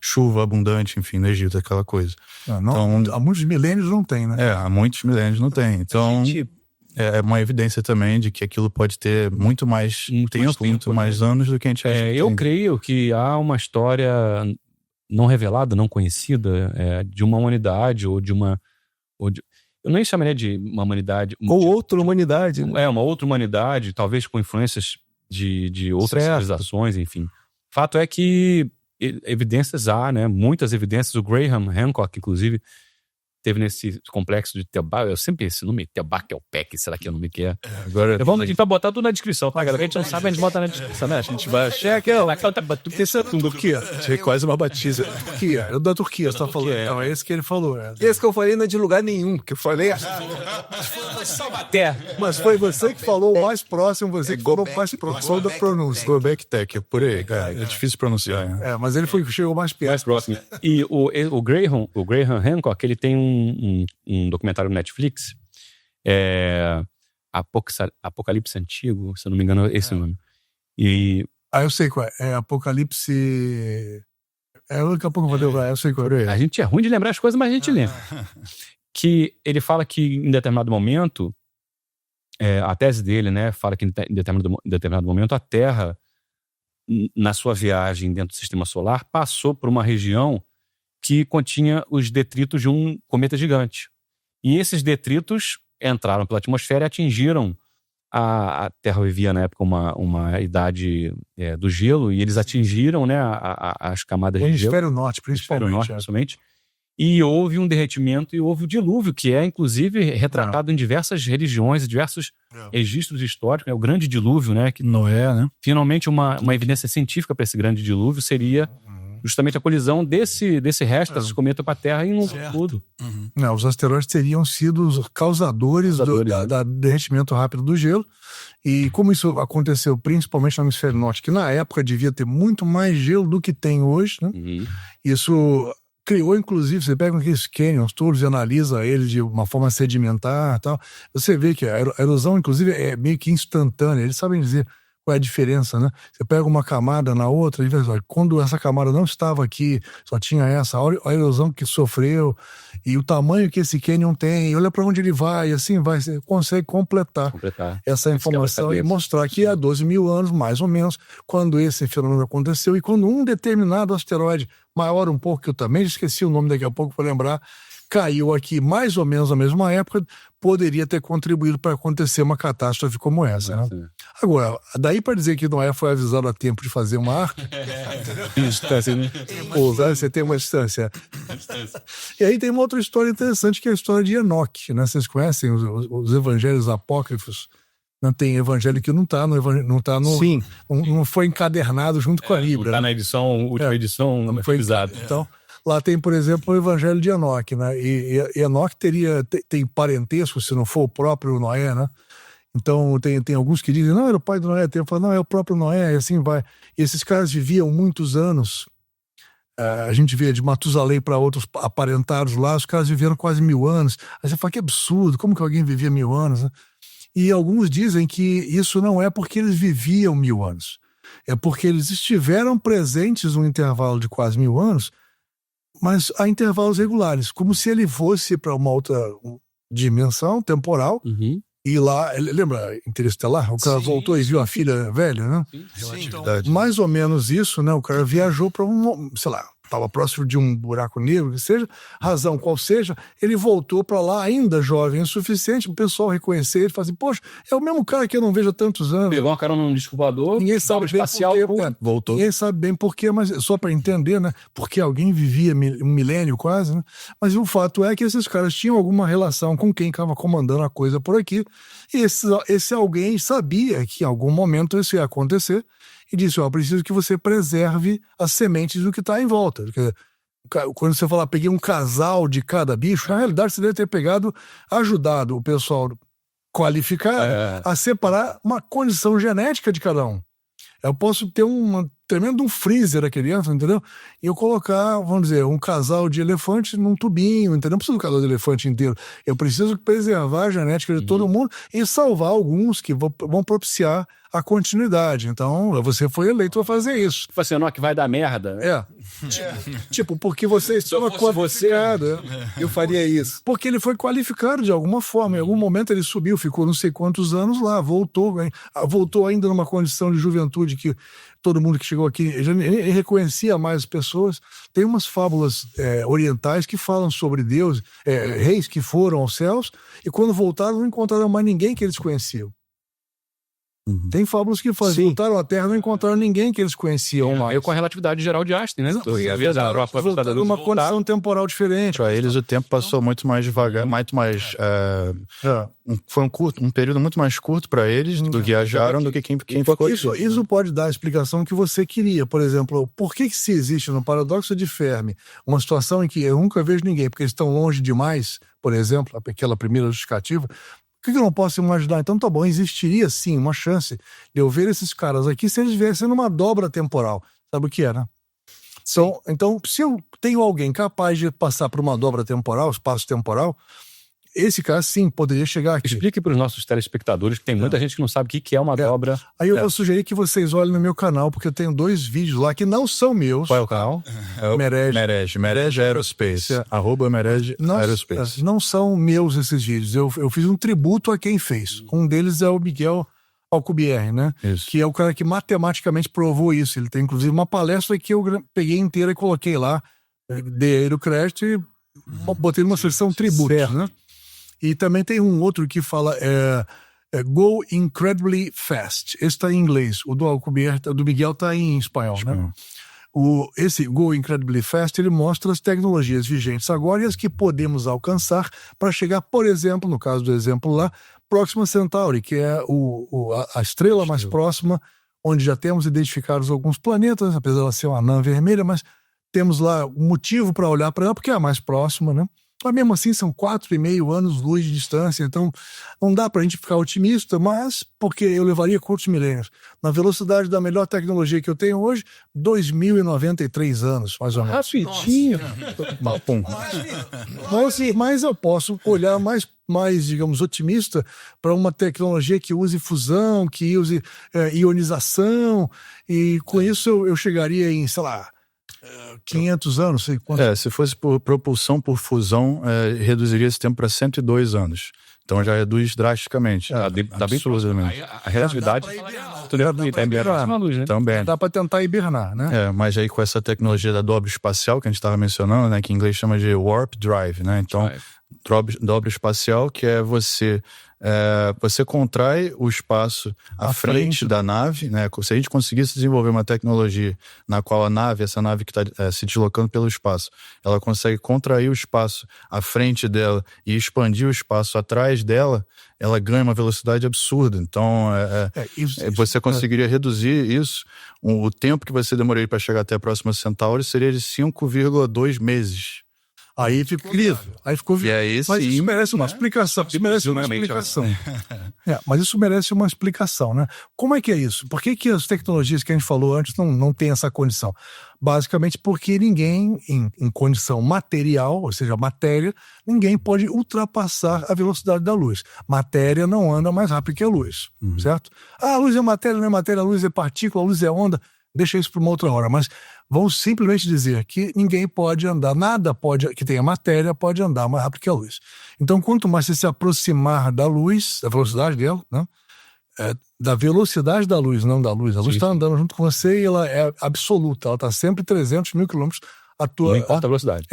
chuva abundante, enfim, no Egito, aquela coisa. Então, há muitos milênios não tem, né? Há muitos milênios não tem. Então... é uma evidência também de que aquilo pode ter muito mais tempo, muito mais anos do que a gente acha. Eu creio que há uma história não revelada, não conhecida, de uma humanidade ou de uma... eu nem chamaria de uma humanidade... Ou outra humanidade. Né? Uma outra humanidade, talvez com influências de outras civilizações, enfim. Fato é que evidências há, né? Muitas evidências. O Graham Hancock, inclusive, teve nesse complexo de Teobaldo, eu sempre esse nome, Teobaldo, será que é o nome que é? Agora, a gente vai botar tudo na descrição, tá, galera? A gente não sabe, a gente bota na descrição, né? A gente vai achar que esse é tudo aqui, ó. Quase uma batiza. Turquia, é da Turquia, você tá falando. Não, é esse que ele falou. Esse que eu falei não é de lugar nenhum, que eu falei... Mas foi você que falou o mais próximo, você que falou mais próximo da pronúncia. Göbekli Tepe, por aí, cara. É difícil pronunciar. Né? Mas ele chegou mais perto. Mais próximo. E o Graham Hancock, ele tem um documentário no Netflix, Apocalipse Antigo, se eu não me engano, esse nome. Eu sei qual é. É Apocalipse... daqui a pouco eu vou lembrar, eu sei qual é. A gente é ruim de lembrar as coisas, mas a gente lembra. Que ele fala que em determinado momento, a tese dele, né, fala que em determinado momento a Terra, na sua viagem dentro do sistema solar, passou por uma região que continha os detritos de um cometa gigante. E esses detritos entraram pela atmosfera e atingiram a Terra. Vivia na época uma idade do gelo, e eles atingiram, né, as camadas de gelo. Hemisfério norte, principalmente. Principalmente. E houve um derretimento e houve o dilúvio, que é inclusive retratado em diversas religiões, diversos registros históricos. É o grande dilúvio, né? Que Noé, né? Finalmente uma evidência científica para esse grande dilúvio seria justamente a colisão desse resto, dessas cometas com a Terra e não tudo. Não, os asteroides teriam sido os causadores do derretimento rápido do gelo. E como isso aconteceu principalmente no hemisfério norte, que na época devia ter muito mais gelo do que tem hoje, né? Isso criou, inclusive, você pega aqueles canyons todos e analisa eles de uma forma sedimentar e tal, você vê que a erosão, inclusive, é meio que instantânea. Eles sabem dizer qual é a diferença, né? Você pega uma camada na outra e vê, olha, quando essa camada não estava aqui, só tinha essa, olha a erosão que sofreu e o tamanho que esse canyon tem, olha para onde ele vai, e assim vai, você consegue completar essa informação e mostrar que há 12 mil anos, mais ou menos, quando esse fenômeno aconteceu e quando um determinado asteroide, maior um pouco, que eu também esqueci o nome daqui a pouco para lembrar, caiu aqui mais ou menos na mesma época, poderia ter contribuído para acontecer uma catástrofe como essa. Né? Agora, daí para dizer que Noé foi avisado a tempo de fazer uma arca, você tem uma distância. E aí tem uma outra história interessante, que é a história de Enoque. Né? Vocês conhecem os evangelhos apócrifos? Não tem evangelho que não foi encadernado junto com a Bíblia. Está na última edição, não foi pesado. Então, lá tem, por exemplo, o Evangelho de Enoque, né? E Enoque tem parentesco, se não for o próprio Noé, né? Então, tem alguns que dizem, não, era o pai do Noé. Tem que falar, não, é o próprio Noé, e assim vai. E esses caras viviam muitos anos. A gente vê de Matusalém para outros aparentados lá, os caras viveram quase 1000 anos. Aí você fala, que absurdo, como que alguém vivia 1000 anos, né? E alguns dizem que isso não é porque eles viviam 1000 anos. É porque eles estiveram presentes num intervalo de quase 1000 anos, mas a intervalos regulares, como se ele fosse para uma outra dimensão temporal, e lá, lembra Interestelar? O cara voltou e viu a filha velha, né? Relatividade. Mais ou menos isso, né? O cara viajou para sei lá, estava próximo de um buraco negro, que seja, razão qual seja, ele voltou para lá ainda jovem o suficiente, o pessoal reconhecer ele e falar assim, poxa, é o mesmo cara que eu não vejo há tantos anos. Pegou uma cara num disco voador, ninguém sabe bem espacial, voltou. Ninguém sabe bem por quê, mas só para entender, né? Porque alguém vivia um milênio quase, né? Mas o fato é que esses caras tinham alguma relação com quem estava comandando a coisa por aqui, e esse alguém sabia que em algum momento isso ia acontecer, e disse, preciso que você preserve as sementes do que está em volta. Porque quando você fala, peguei um casal de cada bicho, na realidade você deve ter ajudado o pessoal qualificado a separar uma condição genética de cada um. Eu posso ter tremendo um freezer da criança, entendeu? E eu colocar, vamos dizer, um casal de elefante num tubinho, entendeu? Não preciso do casal de elefante inteiro. Eu preciso preservar a genética de todo mundo e salvar alguns que vão propiciar a continuidade. Então, você foi eleito para fazer isso. Você não, que vai dar merda. Tipo, porque você estava qualificado. Eu faria isso. Porque ele foi qualificado de alguma forma. Em algum momento ele subiu, ficou não sei quantos anos lá, voltou ainda numa condição de juventude que todo mundo que chegou aqui ele reconhecia mais as pessoas. Tem umas fábulas orientais que falam sobre Deus, reis que foram aos céus e quando voltaram não encontraram mais ninguém que eles conheciam. Tem fábulas que voltaram à Terra e não encontraram ninguém que eles conheciam lá. Eu com a relatividade geral de Einstein, né? Voltaram numa condição temporal diferente. Para eles o tempo passou muito mais devagar, muito mais... Foi um período muito mais curto para eles do que viajaram do que quem ficou aqui. Isso pode dar a explicação que você queria. Por exemplo, por que se existe no paradoxo de Fermi uma situação em que eu nunca vejo ninguém, porque eles estão longe demais, por exemplo, aquela primeira justificativa. Por que eu não posso imaginar? Então tá bom, existiria sim uma chance de eu ver esses caras aqui se eles viessem numa dobra temporal. Sabe o que é, né? Então, se eu tenho alguém capaz de passar por uma dobra temporal, espaço temporal, esse cara sim poderia chegar aqui. Explique para os nossos telespectadores, que tem muita gente que não sabe o que é uma dobra. Aí eu sugeri que vocês olhem no meu canal, porque eu tenho 2 vídeos lá que não são meus. Qual é o canal? Merege Aerospace. @MeregeAerospace. Não são meus esses vídeos. Eu fiz um tributo a quem fez. Um deles é o Miguel Alcubierre, né? Isso. Que é o cara que matematicamente provou isso. Ele tem inclusive uma palestra que eu peguei inteira e coloquei lá, dei ele o crédito e botei numa sessão tributo, né? E também tem um outro que fala Go Incredibly Fast. Esse está em inglês. O do Alcubierre, do Miguel está em espanhol, né? Esse Go Incredibly Fast, ele mostra as tecnologias vigentes agora e as que podemos alcançar para chegar, por exemplo, no caso do exemplo lá, Proxima Centauri, que é a estrela mais próxima, onde já temos identificados alguns planetas, apesar de ela ser uma anã vermelha, mas temos lá um motivo para olhar para ela, porque é a mais próxima, né? Mas mesmo assim são 4,5 anos-luz de distância, então não dá para a gente ficar otimista, mas porque eu levaria quantos milênios? Na velocidade da melhor tecnologia que eu tenho hoje, 2093 anos, mais ou menos. Rapidinho. Mas eu posso olhar mais, digamos, otimista para uma tecnologia que use fusão, que use ionização, e com isso eu chegaria em, sei lá, 500 anos, sei quanto. Se fosse por propulsão por fusão, reduziria esse tempo para 102 anos. Então já reduz drasticamente. Tá bem absurdamente. A relatividade também. Dá para tentar hibernar, né? Mas aí com essa tecnologia da dobra espacial que a gente estava mencionando, né, que em inglês chama de warp drive, né? Então, dobra espacial, que é você contrai o espaço à frente da nave, né? Se a gente conseguisse desenvolver uma tecnologia na qual essa nave que está se deslocando pelo espaço, ela consegue contrair o espaço à frente dela e expandir o espaço atrás dela, ela ganha uma velocidade absurda. Então, você conseguiria reduzir isso. O tempo que você demoraria para chegar até a próxima Centauri seria de 5,2 meses. Aí ficou incrível. Aí ficou. Mas isso merece uma explicação. Mas isso merece uma explicação, né? Como é que é isso? Por que as tecnologias que a gente falou antes não têm essa condição? Basicamente porque ninguém, em condição material, ou seja, matéria, ninguém pode ultrapassar a velocidade da luz. Matéria não anda mais rápido que a luz, certo? A luz é matéria, não é matéria, a luz é partícula, a luz é onda. Deixa isso para uma outra hora, mas vamos simplesmente dizer que ninguém pode andar, que tenha matéria pode andar mais rápido que a luz. Então, quanto mais você se aproximar da luz, da velocidade dela, né? Da velocidade da luz, não da luz. A luz está andando junto com você e ela é absoluta, ela está sempre 300 mil quilômetros. Não importa a velocidade.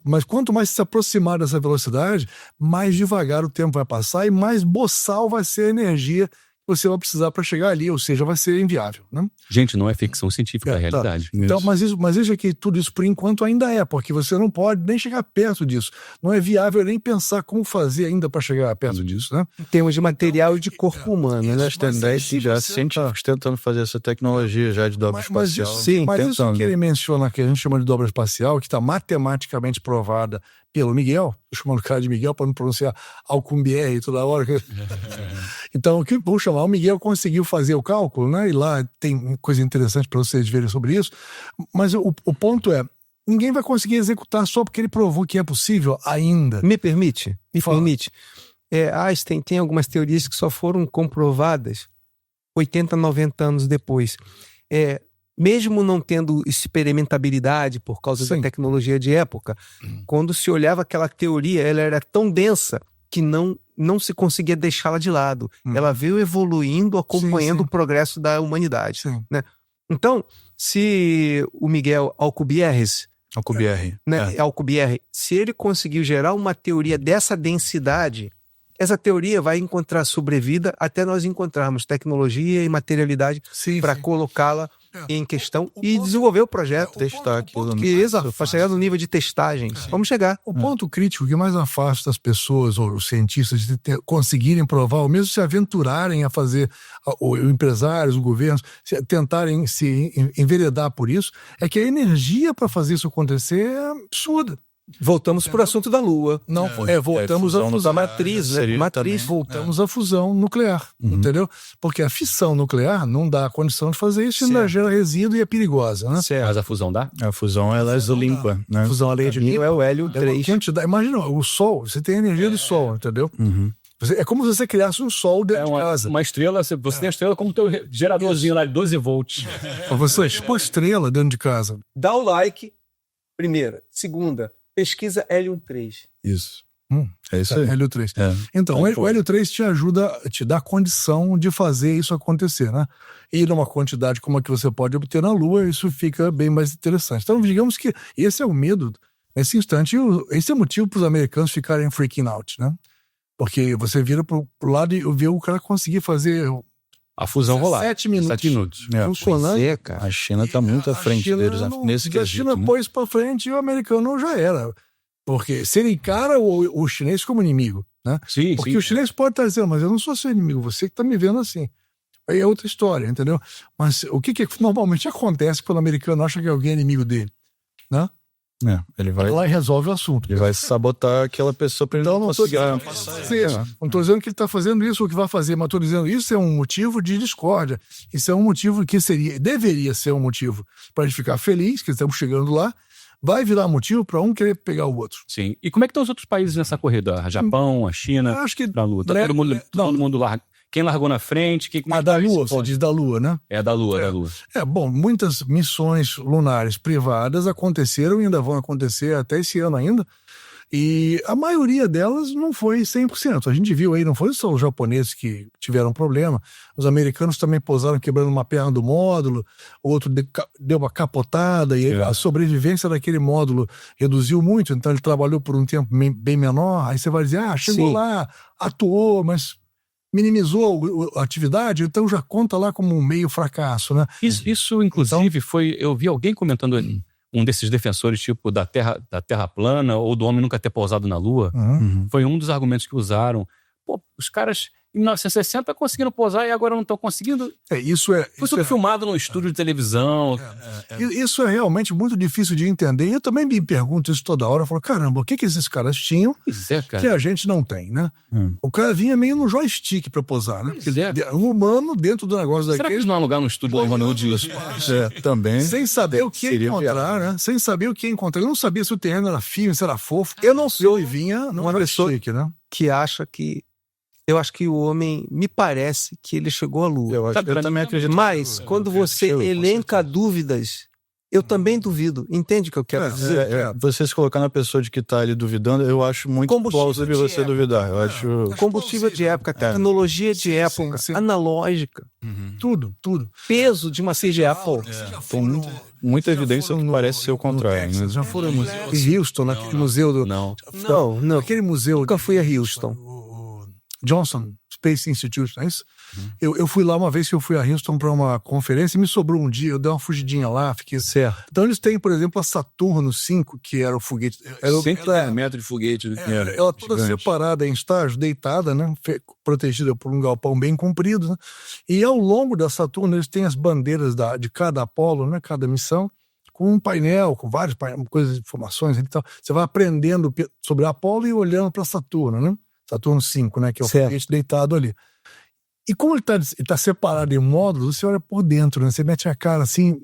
Mas quanto mais se aproximar dessa velocidade, mais devagar o tempo vai passar e mais boçal vai ser a energia você vai precisar para chegar ali, ou seja, vai ser inviável, né? Gente, não é ficção científica, é realidade. Tá. Então, mas veja que tudo isso por enquanto ainda porque você não pode nem chegar perto disso. Não é viável nem pensar como fazer ainda para chegar perto disso, né? Em termos de material e de corpo humano, né? Já científicos tentando fazer essa tecnologia já de dobra espacial. Mas isso que ele menciona, que a gente chama de dobra espacial, que está matematicamente provada pelo Miguel, tô chamando o cara de Miguel para não pronunciar Alcubierre toda hora. Então, o que vou chamar? O Miguel conseguiu fazer o cálculo, né? E lá tem coisa interessante para vocês verem sobre isso. Mas o ponto é, ninguém vai conseguir executar só porque ele provou que é possível ainda. Me permite? Einstein tem algumas teorias que só foram comprovadas 80, 90 anos depois. Mesmo não tendo experimentabilidade por causa da tecnologia de época, quando se olhava aquela teoria, ela era tão densa que não se conseguia deixá-la de lado. Ela veio evoluindo, acompanhando o progresso da humanidade. Né? Então, se o Miguel Alcubierre, se ele conseguiu gerar uma teoria dessa densidade, essa teoria vai encontrar sobrevida até nós encontrarmos tecnologia e materialidade para colocá-la em questão e desenvolver o projeto. Testar aquilo. Para chegar no nível de testagem. Vamos chegar. O ponto crítico que mais afasta as pessoas ou os cientistas de conseguirem provar, ou mesmo se aventurarem a fazer, os empresários, os governos, tentarem se enveredar por isso, é que a energia para fazer isso acontecer é absurda. Voltamos para o assunto da Lua. Voltamos à fusão matriz, né? Voltamos à fusão nuclear, entendeu? Porque a fissão nuclear não dá condição de fazer isso, ainda gera resíduo e é perigosa, né? Mas a fusão dá? A fusão, ela é limpa, né? A fusão, além de limpa, é o hélio 3. Imagina, o Sol, você tem a energia do Sol, entendeu? É como se você criasse um Sol dentro de casa. Uma estrela, você tem a estrela como teu geradorzinho lá de 12 volts. Você expõe estrela dentro de casa. Dá o like, primeira. Segunda, pesquisa hélio 3. Isso. É isso aí. Hélio 3. Então, o hélio 3 te ajuda, te dá condição de fazer isso acontecer, né? E numa quantidade como a que você pode obter na Lua, isso fica bem mais interessante. Então, digamos que esse é o medo, nesse instante, esse é o motivo para os americanos ficarem freaking out, né? Porque você vira pro lado e vê o cara conseguir fazer a fusão rolar. 7 minutos. 7 minutos. Funcionando. A China está muito à frente deles nesse quesito. A China pôs para frente e o americano já era. Porque se ele encara o chinês como inimigo, né? Porque o chinês pode estar dizendo, mas eu não sou seu inimigo, você que está me vendo assim. Aí é outra história, entendeu? Mas o que normalmente acontece quando o americano acha que alguém é inimigo dele? né? Ele vai lá e resolve o assunto. Ele vai sabotar aquela pessoa para ele não conseguir Não estou dizendo que ele está fazendo isso ou que vai fazer, mas estou dizendo isso é um motivo de discórdia. Isso é um motivo que deveria ser um motivo para ele ficar feliz, que estamos chegando lá, vai virar motivo para um querer pegar o outro. Sim. E como é que estão os outros países nessa corrida? Japão, a China, acho que pra Lua? Tá todo mundo larga. Quem largou na frente? Da Lua, você diz da Lua, né? Da Lua, da Lua. Bom, muitas missões lunares privadas aconteceram e ainda vão acontecer até esse ano ainda. E a maioria delas não foi 100%. A gente viu aí, não foi só os japoneses que tiveram problema. Os americanos também pousaram quebrando uma perna do módulo, outro deu uma capotada e a sobrevivência daquele módulo reduziu muito. Então ele trabalhou por um tempo bem menor. Aí você vai dizer, chegou lá, atuou, mas minimizou a atividade, então já conta lá como um meio fracasso, né? Isso inclusive, foi... Eu vi alguém comentando um desses defensores, tipo, da terra plana ou do homem nunca ter pousado na Lua. Foi um dos argumentos que usaram. Pô, os caras, em 1960, conseguiram pousar e agora não estão conseguindo. Foi tudo filmado num estúdio de televisão. Isso é realmente muito difícil de entender. E eu também me pergunto isso toda hora. Eu falo, caramba, o que esses caras tinham que a gente não tem, né? O cara vinha meio no joystick pra pousar, né? Um humano dentro do negócio daquele. Será que eles não alugaram no estúdio do Hollywood isso? Também. Sem saber o que ia encontrar, né? Sem saber o que ia encontrar. Eu não sabia se o terreno era firme, se era fofo. Eu não sei. E vinha uma pessoa né? que acha que... Eu acho que o homem, me parece que ele chegou à Lua. Eu também acredito. Mas, quando você elenca dúvidas, eu também duvido. Entende o que eu quero dizer? Você se colocar na pessoa de que está ali duvidando, eu acho muito plausível você duvidar. Eu acho... Combustível de época, tecnologia de época, analógica. Tudo. Peso de uma CGA, Tem muita evidência, não parece ser o contrário. Né? Já foram em Houston, naquele museu do... Não. Aquele museu... Nunca fui a Houston. Johnson Space Institute, não é isso? Eu fui lá uma vez que eu fui a Houston para uma conferência e me sobrou um dia, eu dei uma fugidinha lá, fiquei... Certo. Então eles têm, por exemplo, a Saturno 5, que era o foguete... 100 metros de foguete. Ela toda separada em estágio, deitada, né? Protegida por um galpão bem comprido, né? E ao longo da Saturno eles têm as bandeiras de cada Apolo, né? Cada missão, com um painel, com várias coisas, informações e tal. Você vai aprendendo sobre a Apolo e olhando para Saturno, né? Saturno 5, né? Que é o foguete deitado ali. E como ele tá separado em módulos, você olha por dentro, né? Você mete a cara assim,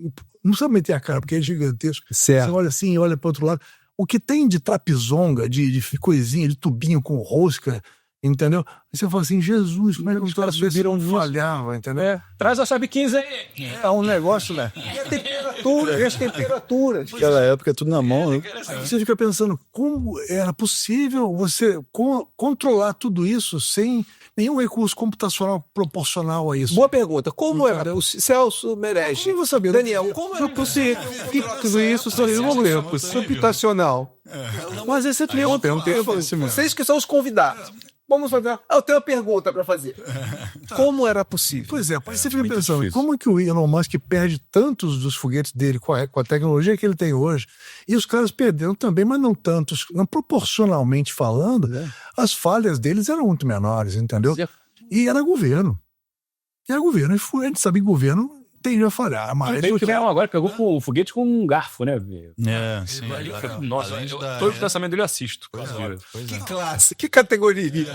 não precisa meter a cara, porque é gigantesco. Certo. Você olha assim e olha para outro lado. O que tem de trapizonga, de coisinha, de tubinho com rosca, entendeu? Aí você fala assim, Jesus, como é que os caras subiram falhava, entendeu? Traz a chave 15 aí. É um negócio, né? E as temperaturas. Naquela época, tudo na mão. Né? Aí você fica pensando, como era possível você controlar tudo isso sem nenhum recurso computacional proporcional a isso? Boa pergunta. Como era? O Celso merece. Como eu vou saber? Daniel, como era possível? Tudo isso só computacional. Mas esse é uma pergunta. Vocês que são os convidados. Vamos fazer. Eu tenho uma pergunta para fazer. Como era possível? Pois é, você fica pensando, como é que o Elon Musk perde tantos dos foguetes dele com a tecnologia que ele tem hoje, e os caras perderam também, mas não tantos, não proporcionalmente falando, as falhas deles eram muito menores, entendeu? E era governo. E a gente sabe que governo tende a falhar, mas... Agora pegou o foguete com um garfo, né? Sim. Nossa, todo o pensamento dele eu assisto. Que classe, que categoria.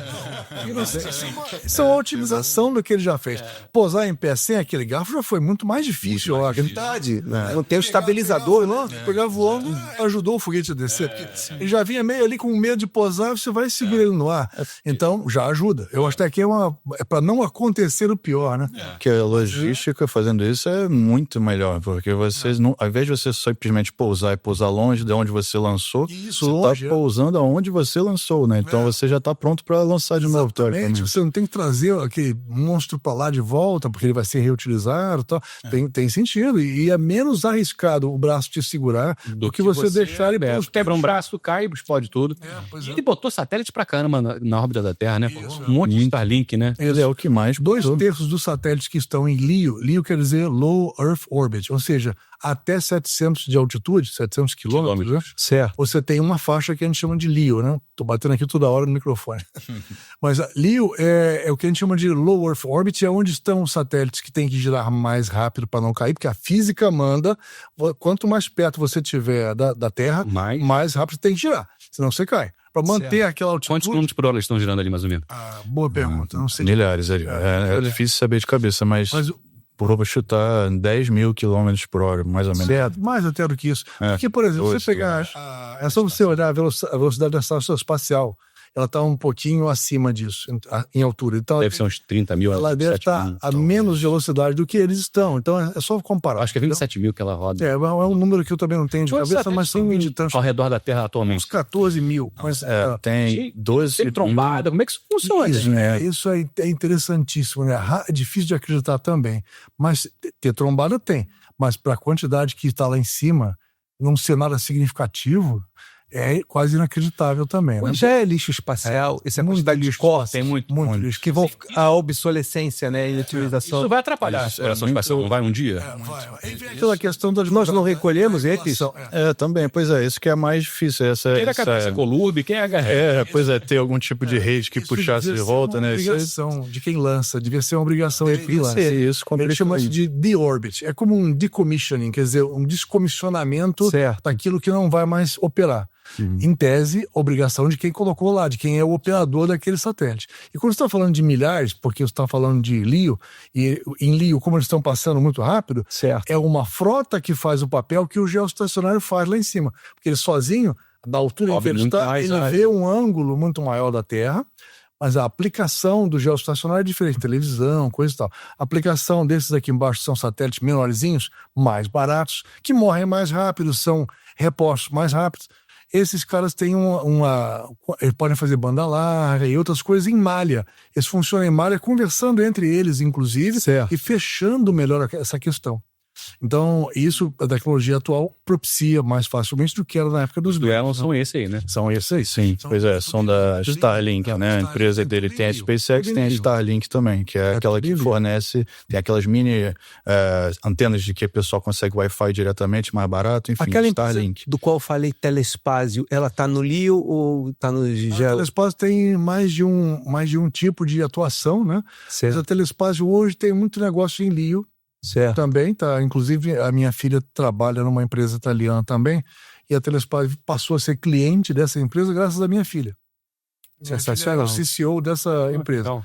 Isso é uma otimização do que ele já fez. Pousar em pé sem aquele garfo já foi muito mais difícil, eu acho. Verdade. Não tem o estabilizador, não? Pegar voando ajudou o foguete a descer. Ele já vinha meio ali com medo de pousar, você vai segurar ele no ar. Então, já ajuda. Eu acho que aqui é para não acontecer o pior, né? Porque a logística fazendo isso é muito melhor, porque vocês não, ao invés de você simplesmente pousar e pousar longe de onde você lançou, você está pousando aonde você lançou, né? Então você já está pronto para lançar de novo. Você não tem que trazer aquele monstro para lá de volta, porque ele vai ser reutilizado, tal. Tem sentido, e é menos arriscado o braço te segurar do que você deixar ele quebra um braço, cai, explode tudo. Ele botou satélite pra caramba na órbita da Terra, né? Um monte de Starlink, né? Ele é o que mais. 2/3 dos satélites que estão em LEO quer dizer dizer Low Earth Orbit, ou seja, até 700 de altitude, 700 quilômetros, né? Certo. Você tem uma faixa que a gente chama de LEO, né? Tô batendo aqui toda hora no microfone. Mas a LEO é o que a gente chama de Low Earth Orbit, é onde estão os satélites que têm que girar mais rápido para não cair, porque a física manda, quanto mais perto você tiver da Terra, mais rápido você tem que girar, senão você cai. Para manter aquela altitude... Quantos quilômetros por hora eles estão girando ali, mais ou menos? Boa pergunta, não sei. Milhares ali. É difícil saber de cabeça, mas por chutar 10 mil quilômetros por hora, mais ou menos. Certo, mais até do que isso. Porque, por exemplo, você pegar... É só você olhar a velocidade da estação espacial. Ela está um pouquinho acima disso, em altura. Então, deve ser uns 30 mil. Ela deve estar a menos velocidade do que eles estão. Então, é só comparar. Acho que é 27 mil que ela roda. É um número que eu também não tenho de cabeça, mas são de tantos... Ao redor da Terra atualmente. Uns 14 mil. Mas, tem 12... Tem trombada. Como é que isso funciona? Isso aí é interessantíssimo, né? É difícil de acreditar também. Mas ter trombada tem. Mas para a quantidade que está lá em cima, num cenário significativo... É quase inacreditável também. Né? Já é lixo espacial, essa quantidade de corpos, tem muito lixo, que vão a obsolescência, né, e a utilização. Isso vai atrapalhar a exploração espacial, não vai um dia? Vai. Aquela questão das... Nós não recolhemos eles? Também, pois é, isso que é mais difícil. Quem é a cabeça Colube, quem é a garra? Pois é, ter algum tipo de rede que puxasse de volta, né? Obrigação de quem lança, devia ser uma obrigação de quem lança. Isso, ele chama de de-orbit, é como um decommissioning, quer dizer, um descomissionamento daquilo que não vai mais operar. Em tese, obrigação de quem colocou lá, de quem é o operador daquele satélite. E quando você está falando de milhares, porque você está falando de LEO, e em LEO, como eles estão passando muito rápido, é uma frota que faz o papel que o geoestacionário faz lá em cima. Porque ele sozinho, da altura em que ele está, ele vê um ângulo muito maior da Terra, mas a aplicação do geoestacionário é diferente, televisão, coisa e tal. A aplicação desses aqui embaixo são satélites menorzinhos, mais baratos, que morrem mais rápido, são repostos mais rápidos. Esses caras têm eles podem fazer banda larga e outras coisas em malha. Eles funcionam em malha, conversando entre eles, inclusive, e fechando melhor essa questão. Então, isso, a tecnologia atual propicia mais facilmente do que era na época dos duelos. São esses aí, né? São esses aí, sim. Pois é, são da Starlink, né? A empresa dele tem a SpaceX, tem a Starlink também, que é aquela que fornece, tem aquelas mini antenas de que o pessoal consegue Wi-Fi diretamente, mais barato, enfim, aquela Starlink. Do qual eu falei, Telespazio, ela tá no LEO ou tá no... A Telespazio tem mais de um tipo de atuação, né? Mas a Telespazio hoje tem muito negócio em LEO. Também, tá? Inclusive, a minha filha trabalha numa empresa italiana também, e a Telespazio passou a ser cliente dessa empresa graças à minha filha. Sensacional. Ela é o CCO dessa empresa.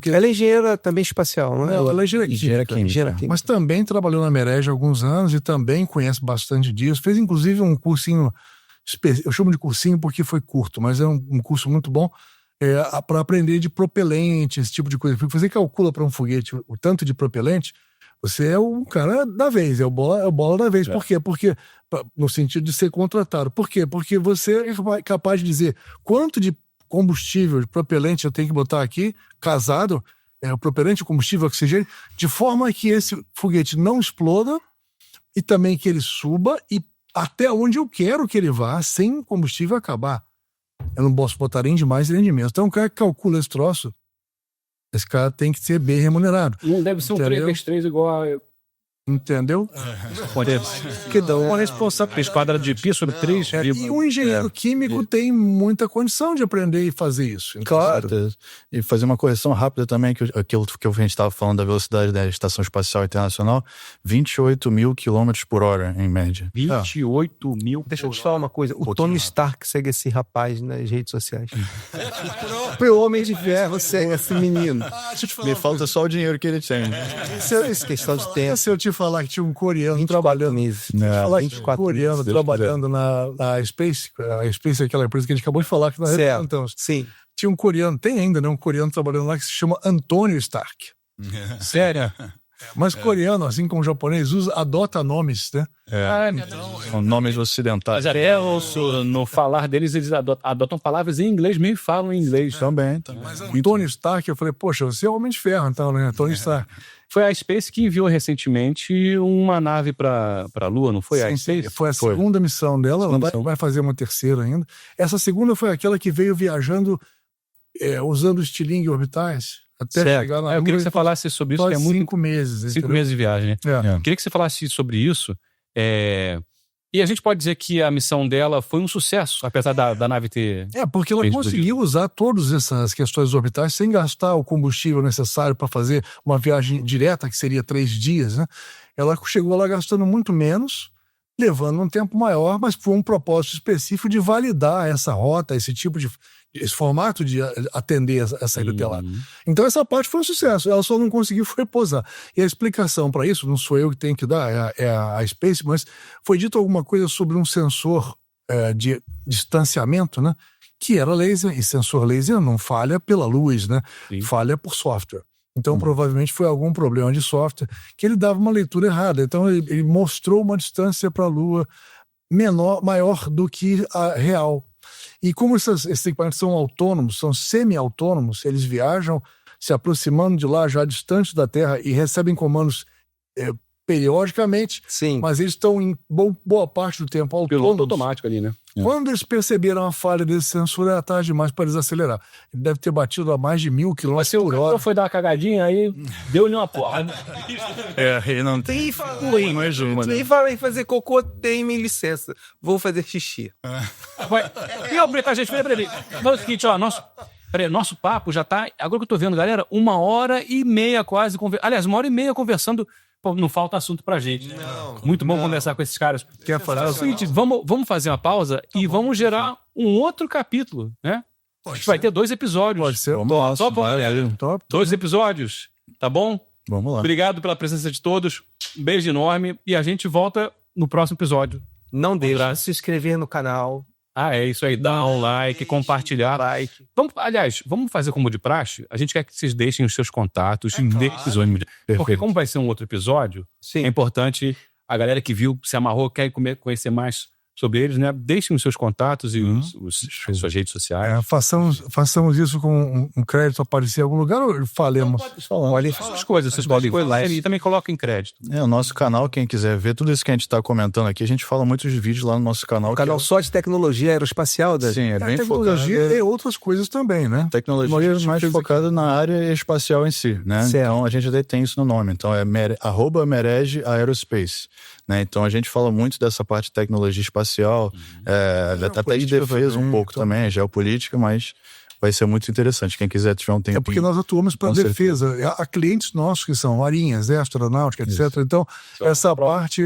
Ela é engenheira também espacial, não é? Ela é engenheira química. Mas também trabalhou na Merege há alguns anos e também conhece bastante disso. Fez, inclusive, um cursinho, eu chamo de cursinho porque foi curto, mas é um curso muito bom para aprender de propelente, esse tipo de coisa. Porque você calcula para um foguete o tanto de propelente, você é o cara da vez, é o bola da vez. Por quê? Porque, no sentido de ser contratado. Por quê? Porque você é capaz de dizer quanto de combustível, de propelente eu tenho que botar aqui, casado, o propelente, o combustível, o oxigênio, de forma que esse foguete não exploda e também que ele suba e até onde eu quero que ele vá sem combustível acabar. Eu não posso botar nem de mais nem de menos. Então, o cara que calcula esse troço, esse cara tem que ser bem remunerado. Não deve ser um 3x3 igual a... Entendeu? Que dá uma responsabilidade. 3 quadrados de pi sobre 3. E um engenheiro químico tem muita condição de aprender e fazer isso. Claro. E fazer uma correção rápida também, aquilo que a gente estava falando da velocidade da Estação Espacial Internacional, 28 mil quilômetros por hora, em média. 28 mil. Deixa eu te falar uma coisa. O Tony Stark segue esse rapaz nas redes sociais. O Homem de Ferro segue esse menino. Me falta só o dinheiro que ele tem. Isso é questão de tempo. Se eu te falar que tinha um coreano trabalhando trabalhando na Space. A Space é aquela empresa que a gente acabou de falar que nós representamos. Sim. Tinha um coreano, tem ainda, né? Um coreano trabalhando lá que se chama Antônio Stark. Sério? Mas coreano, assim como o japonês, adota nomes, né? São nomes ocidentais. Mas até no falar deles, eles adotam palavras em inglês mesmo e falam em inglês. Também. Mas Antônio Stark, eu falei, poxa, você é o Homem de Ferro, então, né? Antônio Stark. Foi a Space que enviou recentemente uma nave para a Lua, não foi? Sim, a Space? Foi a segunda missão dela, ela vai fazer uma terceira ainda. Essa segunda foi aquela que veio viajando usando estilingue orbitais. até chegar na Lua. Eu queria que você falasse sobre isso, que é muito... 5 meses. 5 meses de viagem, né? Eu queria que você falasse sobre isso. E a gente pode dizer que a missão dela foi um sucesso, apesar da nave ter... Porque ela conseguiu usar todas essas questões orbitais sem gastar o combustível necessário para fazer uma viagem direta, que seria 3 dias, né? Ela chegou lá gastando muito menos, levando um tempo maior, mas por um propósito específico de validar essa rota, esse formato de atender essa ida até lá. Então essa parte foi um sucesso, ela só não conseguiu foi pousar. E a explicação para isso, não sou eu que tenho que dar, é a Space, mas foi dito alguma coisa sobre um sensor de distanciamento, né? Que era laser, e sensor laser não falha pela luz, né? Sim. Falha por software. Então, provavelmente foi algum problema de software que ele dava uma leitura errada. Então, ele mostrou uma distância para a Lua maior do que a real. E como esses equipamentos são autônomos, são semi-autônomos, eles viajam se aproximando de lá, já distante da Terra, e recebem comandos periodicamente. Sim. Mas eles estão em boa parte do tempo autônomos. Piloto automático ali, né? Quando eles perceberam a falha desse sensor, era tarde demais para desacelerar. Ele deve ter batido a mais de 1000 km por hora. Foi dar uma cagadinha, aí deu-lhe uma porrada. E não tem... Nem falei fazer cocô, tem licença. Vou fazer xixi. E aproveitar, gente, peraí. Fala o seguinte, ó, nosso papo já tá... Agora que eu tô vendo, galera, 1h30 quase... Aliás, 1h30 conversando... Pô, não falta assunto pra gente. Muito bom conversar com esses caras. Quer fazer o seguinte, vamos fazer uma pausa e vamos gerar um outro capítulo, né? Acho que vai ter 2 episódios. Pode ser. Top. 2 episódios, tá bom? Vamos lá. Obrigado pela presença de todos. Um beijo enorme e a gente volta no próximo episódio. Não deixe de se inscrever no canal. É isso aí. Dá um like, compartilhar. Vamos fazer como de praxe? A gente quer que vocês deixem os seus contatos. Porque como vai ser um outro episódio, é importante a galera que viu, se amarrou, quer conhecer mais sobre eles, né? Deixem os seus contatos e as suas redes sociais. Façamos isso com um crédito aparecer em algum lugar ou falemos? Olha as coisas, vocês podem falar. E também coloca em crédito. O nosso canal, quem quiser ver tudo isso que a gente está comentando aqui, a gente fala muitos vídeos lá no nosso canal. O canal só de tecnologia aeroespacial. Sim, é bem tecnologia focado. E outras coisas também, né? Tecnologia mais focada na área espacial em si, né? Certo. Então a gente até tem isso no nome. Então é @merege aerospace. Né? Então a gente fala muito dessa parte de tecnologia espacial, até de defesa um pouco também, geopolítica, mas vai ser muito interessante. Quem quiser tiver um tempo. Porque nós atuamos para defesa. Há clientes nossos que são marinha, exército, aeronáutica, etc. Então, essa parte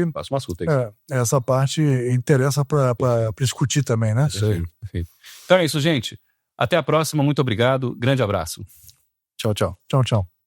interessa para discutir também, né? Perfeito. Então é isso, gente. Até a próxima. Muito obrigado. Grande abraço. Tchau, tchau. Tchau, tchau.